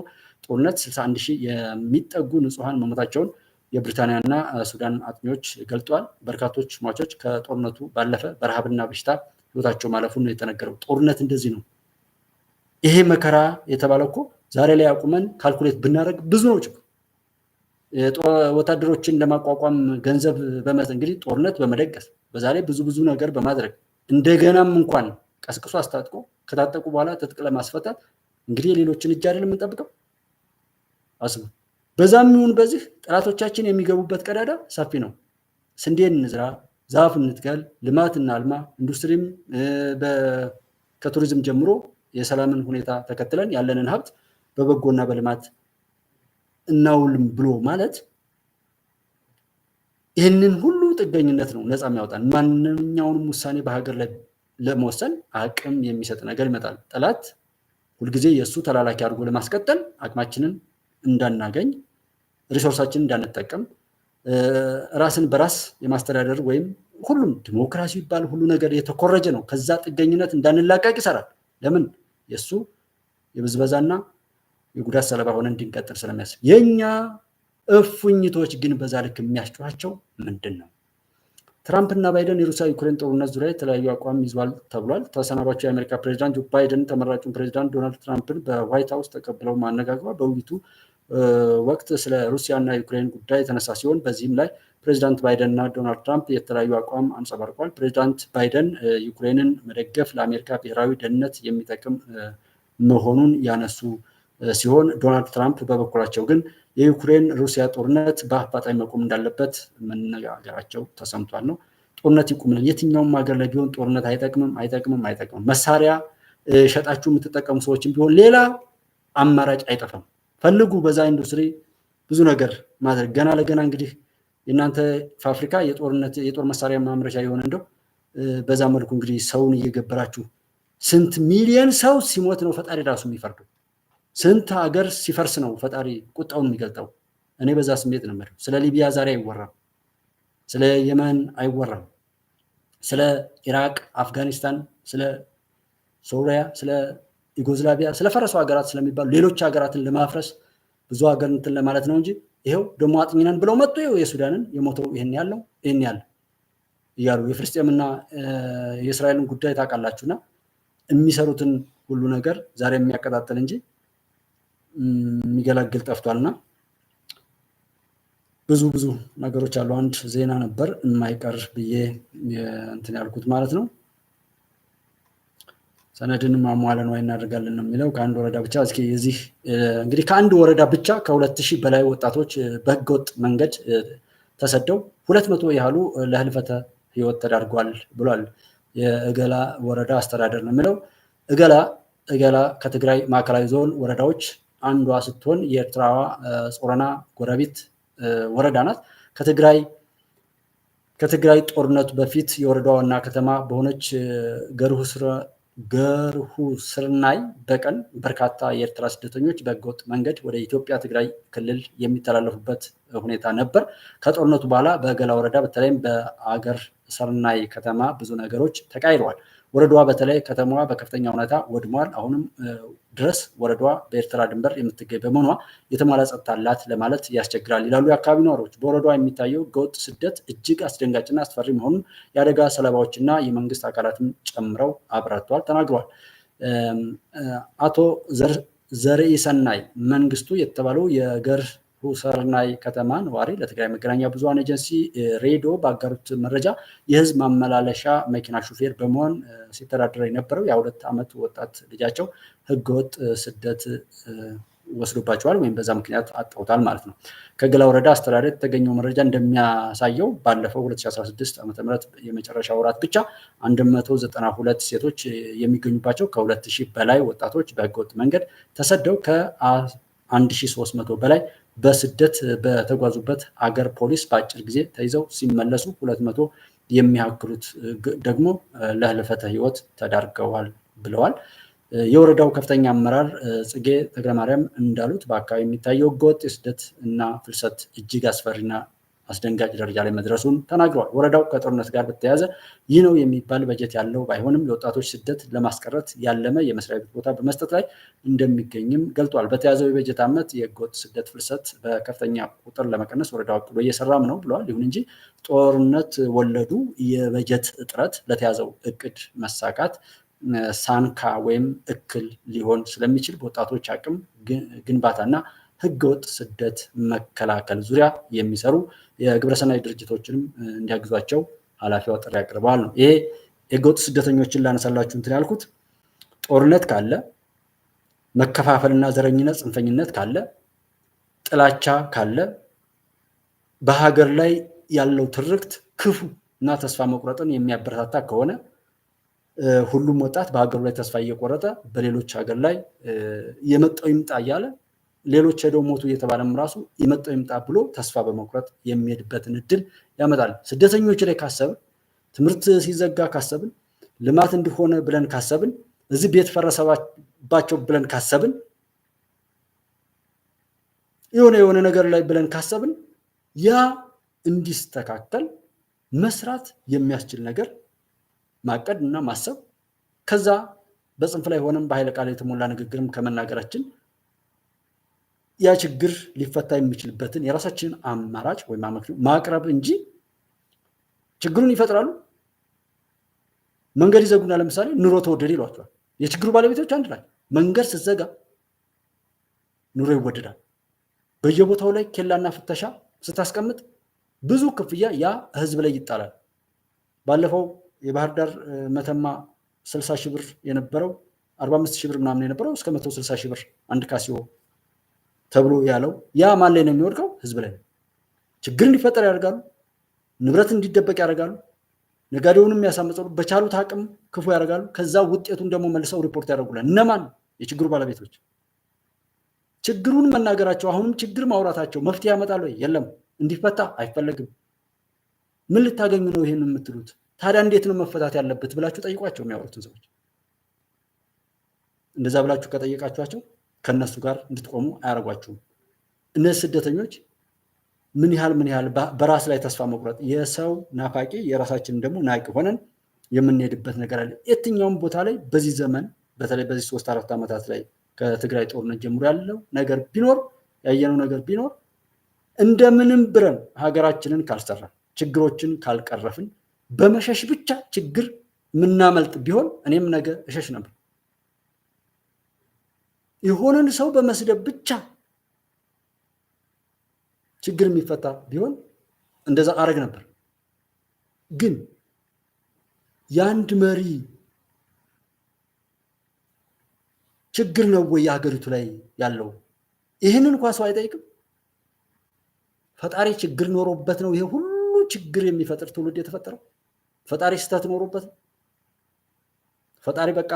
ጦርነት 61 ሺህ የሚጠጉ ንጹሐን መሞታቸውን የብሪታንያና ሱዳን አጥኚዎች ገልጠዋል። በርካቶች ሟቾች ከጦርነቱ ባለፈ በረሃብና በሽታ ህይወታቸው ማለፉን ነው የተነገረው። ጦርነት እንደዚህ ነው። ይሄ መከራ የተባለው እኮ ዛሬ ላይ አቁመን ካልኩሌት ብናደርግ ብዙ ነው ችግሩ። ወታደሮችን ለማቋቋም ገንዘብ እንግዲህ ጦርነት በመደገስ በዛ ላይ ብዙ ነገር በማድረግ እንደገናም እንኳን ቀስቅሶ አስታጥቆ ከታጠቁ በኋላ ትጥቅ ለማስፈታት እንግዲህ የሌሎችን እጅ አይደለም የምንጠብቀው። አስቡ። በዛም ይሁን በዚህ ጠላቶቻችን የሚገቡበት ቀዳዳ ሰፊ ነው። ስንዴን እንዝራ፣ ዛፍ እንትከል፣ ልማት እናልማ፣ ኢንዱስትሪም ከቱሪዝም ጀምሮ የሰላምን ሁኔታ ተከትለን ያለንን ሀብት በበጎና በልማት እናውልም ብሎ ማለት ይህንን ሁሉ ጥገኝነት ነው ነፃ የሚያወጣን። ማንኛውንም ውሳኔ በሀገር ላይ ለመወሰን አቅም የሚሰጥ ነገር ይመጣል። ጠላት ሁልጊዜ የእሱ ተላላኪ አድርጎ ለማስቀጠል አቅማችንን እንዳናገኝ ሪሶርሳችን እንዳንጠቀም ራስን በራስ የማስተዳደር ወይም ሁሉም ዲሞክራሲ ይባል ሁሉ ነገር የተኮረጀ ነው። ከዛ ጥገኝነት እንዳንላቀቅ ይሰራል። ለምን የሱ የብዝበዛና የጉዳት ሰለባ ሆነን እንድንቀጥል ስለሚያስብ። የኛ እፉኝቶች ግን በዛ ልክ የሚያስጨዋቸው ምንድነው? ትራምፕ እና ባይደን የሩሲያ ዩክሬን ጦርነት ዙሪያ የተለያዩ አቋም ይዟል ተብሏል። ተሰናባቹ የአሜሪካ ፕሬዚዳንት ጆ ባይደን ተመራጩን ፕሬዚዳንት ዶናልድ ትራምፕን በዋይት ሀውስ ተቀብለው ማነጋግሯል። በውይይቱ ወቅት ስለ ሩሲያና ዩክሬን ጉዳይ የተነሳ ሲሆን በዚህም ላይ ፕሬዚዳንት ባይደን እና ዶናልድ ትራምፕ የተለያዩ አቋም አንጸባርቋል። ፕሬዚዳንት ባይደን ዩክሬንን መደገፍ ለአሜሪካ ብሔራዊ ደህንነት የሚጠቅም መሆኑን ያነሱ ሲሆን ዶናልድ ትራምፕ በበኩላቸው ግን የዩክሬን ሩሲያ ጦርነት በአፋጣኝ መቆም እንዳለበት መነጋገራቸው ተሰምቷል። ነው ጦርነት ይቁምልን። የትኛውም ሀገር ላይ ቢሆን ጦርነት አይጠቅምም። መሳሪያ ሸጣችሁ የምትጠቀሙ ሰዎችም ቢሆን ሌላ አማራጭ አይጠፋም። ፈልጉ በዛ ኢንዱስትሪ ብዙ ነገር ማድረግ ገና ለገና እንግዲህ የእናንተ ፋብሪካ የጦር መሳሪያ ማምረቻ የሆነ እንደው በዛ መልኩ እንግዲህ ሰውን እየገበራችሁ ስንት ሚሊዮን ሰው ሲሞት ነው ፈጣሪ ራሱ የሚፈርደው? ስንት ሀገር ሲፈርስ ነው ፈጣሪ ቁጣውን የሚገልጠው? እኔ በዛ ስሜት ነው የምለው። ስለ ሊቢያ ዛሬ አይወራም፣ ስለ የመን አይወራም፣ ስለ ኢራቅ፣ አፍጋኒስታን፣ ስለ ሶሪያ፣ ስለ ዩጎዝላቪያ፣ ስለ ፈረሱ ሀገራት ስለሚባሉ ሌሎች ሀገራትን ለማፍረስ ብዙ ሀገር እንትን ለማለት ነው እንጂ ይሄው ደግሞ አጥኝነን ብለው መጡ። ይሄው የሱዳንን የሞተው ይሄን ያለ እያሉ የፍልስጤምና የእስራኤልን ጉዳይ ታውቃላችሁና የሚሰሩትን ሁሉ ነገር ዛሬ የሚያቀጣጥል እንጂ የሚገላግል ጠፍቷልና ብዙ ነገሮች አሉ። አንድ ዜና ነበር የማይቀር ብዬ እንትን ያልኩት ማለት ነው። ሰነድን ማሟለን ወይ እናደርጋለን ነው የሚለው። ከአንድ ወረዳ ብቻ እስኪ እዚህ እንግዲህ ከአንድ ወረዳ ብቻ ከ2000 በላይ ወጣቶች በህገወጥ መንገድ ተሰደው 200 ያህሉ ለህልፈተ ህይወት ተዳርጓል ብሏል የእገላ ወረዳ አስተዳደር ነው የሚለው። እገላ ከትግራይ ማዕከላዊ ዞን ወረዳዎች አንዷ ስትሆን የኤርትራዋ ጾረና ጎረቤት ወረዳ ናት። ከትግራይ ጦርነቱ በፊት የወረዳዋ ዋና ከተማ በሆነች ገርሁ ስርናይ በቀን በርካታ የኤርትራ ስደተኞች በህገወጥ መንገድ ወደ ኢትዮጵያ ትግራይ ክልል የሚተላለፉበት ሁኔታ ነበር። ከጦርነቱ በኋላ በእገላ ወረዳ በተለይም በአገር ስርናይ ከተማ ብዙ ነገሮች ተቃይረዋል። ወረዳዋ በተለይ ከተማዋ በከፍተኛ ሁኔታ ወድሟል። አሁንም ድረስ ወረዳዋ በኤርትራ ድንበር የምትገኝ በመሆኗ የተሟላ ጸጥታ አላት ለማለት ያስቸግራል ይላሉ የአካባቢ ነዋሪዎች። በወረዳዋ የሚታየው ህገወጥ ስደት እጅግ አስደንጋጭና አስፈሪ መሆኑን የአደጋ ሰለባዎችና የመንግስት አካላትን ጨምረው አብራርተዋል ተናግረዋል። አቶ ዘርኢሰናይ መንግስቱ የተባለው የገርሁ ስርናይ ከተማ ነዋሪ ለትግራይ መገናኛ ብዙሃን ኤጀንሲ ሬዲዮ ባጋሩት መረጃ የህዝብ ማመላለሻ መኪና ሹፌር በመሆን ሲተዳደር የነበረው የ2 ዓመት ወጣት ልጃቸው ህገወጥ ስደት ወስዶባቸዋል ወይም በዛ ምክንያት አጣውታል ማለት ነው። ከገላ ወረዳ አስተዳደር የተገኘው መረጃ እንደሚያሳየው ባለፈው 2016 ዓ.ም የመጨረሻ ወራት ብቻ 192 ሴቶች የሚገኙባቸው ከ2000 በላይ ወጣቶች በህገወጥ መንገድ ተሰደው ከ1300 በላይ በስደት በተጓዙበት አገር ፖሊስ በአጭር ጊዜ ተይዘው ሲመለሱ 200 የሚያክሉት ደግሞ ለህልፈተ ህይወት ተዳርገዋል ብለዋል። የወረዳው ከፍተኛ አመራር ጽጌ ተክለማርያም እንዳሉት በአካባቢ የሚታየው ህገወጥ የስደት እና ፍልሰት እጅግ አስፈሪና አስደንጋጭ ደረጃ ላይ መድረሱን ተናግረዋል። ወረዳው ከጦርነት ጋር በተያያዘ ይህ ነው የሚባል በጀት ያለው ባይሆንም የወጣቶች ስደት ለማስቀረት ያለመ የመስሪያ ቤት ቦታ በመስጠት ላይ እንደሚገኝም ገልጧል። በተያዘው የበጀት ዓመት የህገወጥ ስደት ፍልሰት በከፍተኛ ቁጥር ለመቀነስ ወረዳው አቅዶ እየሰራም ነው ብለዋል። ይሁን እንጂ ጦርነት ወለዱ የበጀት እጥረት ለተያዘው እቅድ መሳካት ሳንካ ወይም እክል ሊሆን ስለሚችል በወጣቶች አቅም ግንባታና ህገወጥ ስደት መከላከል ዙሪያ የሚሰሩ የግብረሰናይ ድርጅቶችንም እንዲያግዟቸው ኃላፊዋ ጥሪ አቅርበዋል ነው። ይሄ የህገወጥ ስደተኞችን ላነሳላችሁ እንትን ያልኩት ጦርነት ካለ፣ መከፋፈልና ዘረኝነት፣ ጽንፈኝነት ካለ፣ ጥላቻ ካለ፣ በሀገር ላይ ያለው ትርክት ክፉ እና ተስፋ መቁረጥን የሚያበረታታ ከሆነ ሁሉም ወጣት በሀገሩ ላይ ተስፋ እየቆረጠ በሌሎች ሀገር ላይ የመጣው ይምጣ እያለ ሌሎች ሄደው ሞቱ እየተባለም ራሱ የመጣው ይምጣ ብሎ ተስፋ በመቁረጥ የሚሄድበትን እድል ያመጣል። ስደተኞች ላይ ካሰብን፣ ትምህርት ሲዘጋ ካሰብን፣ ልማት እንዲሆነ ብለን ካሰብን፣ እዚህ ቤት ፈረሰባቸው ብለን ካሰብን የሆነ ነገር ላይ ብለን ካሰብን ያ እንዲስተካከል መስራት የሚያስችል ነገር ማቀድ እና ማሰብ ከዛ በጽንፍ ላይ ሆነን በኃይለ ቃል የተሞላ ንግግርም ከመናገራችን ያ ችግር ሊፈታ የሚችልበትን የራሳችንን አማራጭ ወይም አመክንዮ ማቅረብ እንጂ ችግሩን ይፈጥራሉ መንገድ ይዘጉና ለምሳሌ ኑሮ ተወደደ ይሏቸዋል። የችግሩ ባለቤቶች አንድ ላይ መንገድ ስትዘጋ ኑሮ ይወደዳል። በየቦታው ላይ ኬላና ፍተሻ ስታስቀምጥ ብዙ ክፍያ ያ ህዝብ ላይ ይጣላል። ባለፈው የባህር ዳር መተማ 60 ሺህ ብር የነበረው 45 ሺህ ብር ምናምን የነበረው እስከ 160 ሺህ ብር አንድ ካሲዮ ተብሎ ያለው ያ ማን ላይ ነው የሚወድቀው? ህዝብ ላይ ነው። ችግር እንዲፈጠር ያደርጋሉ። ንብረት እንዲደበቅ ያደርጋሉ። ነጋዴውንም ያሳመጻሉ። በቻሉት አቅም ክፉ ያደርጋሉ። ከዛ ውጤቱን ደግሞ መልሰው ሪፖርት ያደርጉላል። እነማን? የችግሩ ባለቤቶች። ችግሩን መናገራቸው አሁንም ችግር ማውራታቸው መፍትሄ ያመጣል ወይ? የለም። እንዲፈታ አይፈለግም። ምን ልታገኙ ነው ይሄን የምትሉት? ታዲያ እንዴት ነው መፈታት ያለበት ብላችሁ ጠይቋቸው የሚያወሩትን ሰዎች። እንደዛ ብላችሁ ከጠየቃችኋቸው ከነሱ ጋር እንድትቆሙ አያረጓችሁም። እነዚህ ስደተኞች ምን ያህል በራስ ላይ ተስፋ መቁረጥ፣ የሰው ናፋቂ የራሳችን ደግሞ ናቂ ሆነን የምንሄድበት ነገር አለ። የትኛውም ቦታ ላይ በዚህ ዘመን በተለይ በዚህ 3-4 ዓመታት ላይ ከትግራይ ጦርነት ጀምሮ ያለው ነገር ቢኖር ያየነው ነገር ቢኖር እንደምንም ብረን ሀገራችንን ካልሰራን ችግሮችን ካልቀረፍን በመሸሽ ብቻ ችግር ምናመልጥ ቢሆን እኔም ነገ እሸሽ ነበር። የሆነን ሰው በመስደብ ብቻ ችግር የሚፈታ ቢሆን እንደዛ አረግ ነበር። ግን የአንድ መሪ ችግር ነው ወይ የሀገሪቱ ላይ ያለው? ይህንን እንኳን ሰው አይጠይቅም። ፈጣሪ ችግር ኖሮበት ነው ይሄ ሁሉ ችግር የሚፈጥር ትውልድ የተፈጠረው? ፈጣሪ ስህተት ኖሮበት ነው? ፈጣሪ በቃ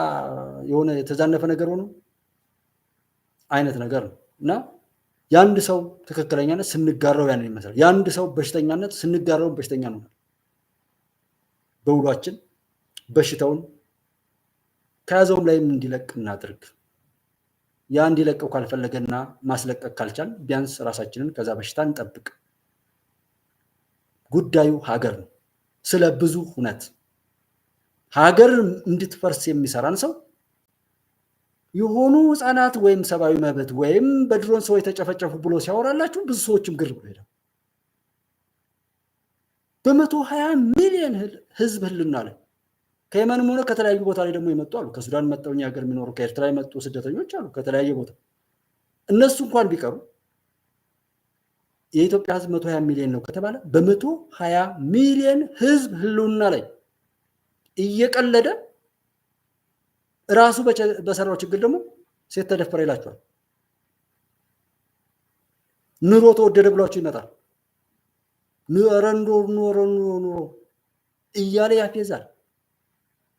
የሆነ የተዛነፈ ነገር ሆኖ አይነት ነገር ነው። እና የአንድ ሰው ትክክለኛነት ስንጋራው ያንን ይመስላል። የአንድ ሰው በሽተኛነት ስንጋራው በሽተኛ ነው። በውሏችን በሽታውን ከያዘውም ላይም እንዲለቅ እናድርግ። ያ እንዲለቀው ካልፈለገና ማስለቀቅ ካልቻል ቢያንስ ራሳችንን ከዛ በሽታ እንጠብቅ። ጉዳዩ ሀገር ነው። ስለ ብዙ ሁነት ሀገር እንድትፈርስ የሚሰራን ሰው የሆኑ ህፃናት ወይም ሰብአዊ መብት ወይም በድሮን ሰው የተጨፈጨፉ ብሎ ሲያወራላችሁ ብዙ ሰዎችም ግር ብሎ ሄደው በ120 ሚሊዮን ህዝብ ህልና ላይ ከየመንም ሆነ ከተለያዩ ቦታ ላይ ደግሞ የመጡ አሉ። ከሱዳን መጥተው እኛ ሀገር የሚኖሩ ከኤርትራ የመጡ ስደተኞች አሉ ከተለያየ ቦታ። እነሱ እንኳን ቢቀሩ የኢትዮጵያ ህዝብ 120 ሚሊዮን ነው ከተባለ በ120 ሚሊዮን ህዝብ ህልውና ላይ እየቀለደ ራሱ በሰራው ችግር ደግሞ ሴት ተደፈረ ይላቸዋል። ኑሮ ተወደደ ብሏቸው ይመጣል። ኑሮ እያለ ያፌዛል።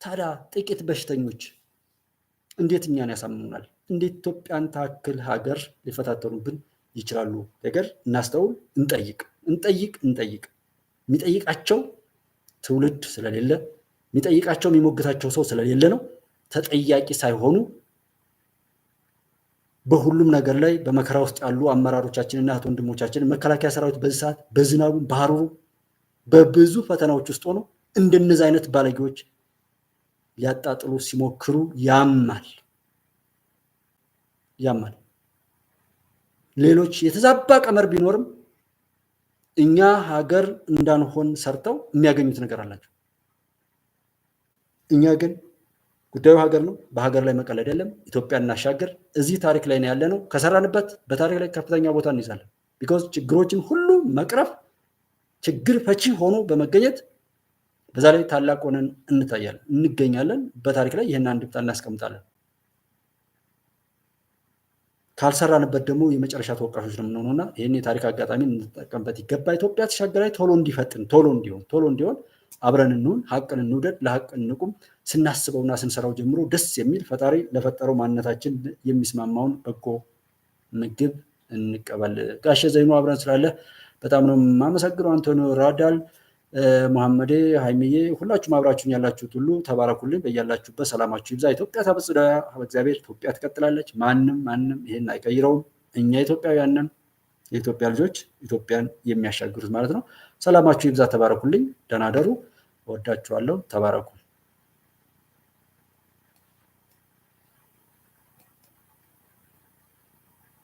ታዲያ ጥቂት በሽተኞች እንዴት እኛን ያሳምኑናል? እንዴት ኢትዮጵያን ታክል ሀገር ሊፈታተኑብን ይችላሉ? ነገር እናስተውል፣ እንጠይቅ። የሚጠይቃቸው ትውልድ ስለሌለ፣ የሚጠይቃቸው የሚሞግታቸው ሰው ስለሌለ ነው። ተጠያቂ ሳይሆኑ በሁሉም ነገር ላይ በመከራ ውስጥ ያሉ አመራሮቻችንና እህት ወንድሞቻችን መከላከያ ሰራዊት በዚህ ሰዓት በዝናቡ በሐሩሩ በብዙ ፈተናዎች ውስጥ ሆኖ እንደነዚህ አይነት ባለጌዎች ሊያጣጥሉ ሲሞክሩ ያማል። ሌሎች የተዛባ ቀመር ቢኖርም እኛ ሀገር እንዳንሆን ሰርተው የሚያገኙት ነገር አላቸው። እኛ ግን ጉዳዩ ሀገር ነው። በሀገር ላይ መቀለድ የለም። ኢትዮጵያ እናሻገር። እዚህ ታሪክ ላይ ነው ያለ ነው። ከሰራንበት በታሪክ ላይ ከፍተኛ ቦታ እንይዛለን። ቢኮዝ ችግሮችን ሁሉ መቅረፍ ችግር ፈቺ ሆኖ በመገኘት በዛ ላይ ታላቅ ሆነን እንገኛለን። በታሪክ ላይ ይህን አንድምታ እናስቀምጣለን። ካልሰራንበት ደግሞ የመጨረሻ ተወቃሾች ነው የምንሆነው እና ይህን የታሪክ አጋጣሚ እንጠቀምበት ይገባ። ኢትዮጵያ ተሻገራይ ቶሎ እንዲፈጥን ቶሎ እንዲሆን አብረን እንሁን። ሀቅን እንውደድ፣ ለሀቅ እንቁም። ስናስበውና ስንሰራው ጀምሮ ደስ የሚል ፈጣሪ ለፈጠረው ማንነታችን የሚስማማውን በጎ ምግብ እንቀበል። ጋሼ ዘይኑ አብረን ስላለ በጣም ነው የማመሰግነው። አንቶኒዮ ራዳል፣ መሐመዴ፣ ሀይሚዬ ሁላችሁም አብራችሁን ያላችሁት ሁሉ ተባረኩልኝ። በያላችሁበት ሰላማችሁ ይብዛ። ኢትዮጵያ ታበጽሕያ በእግዚአብሔር። ኢትዮጵያ ትቀጥላለች። ማንም ይሄን አይቀይረውም። እኛ ኢትዮጵያውያን ነን። የኢትዮጵያ ልጆች ኢትዮጵያን የሚያሻግሩት ማለት ነው። ሰላማችሁ ይብዛ። ተባረኩልኝ። ደህና ደሩ። እወዳችኋለሁ። ተባረኩ።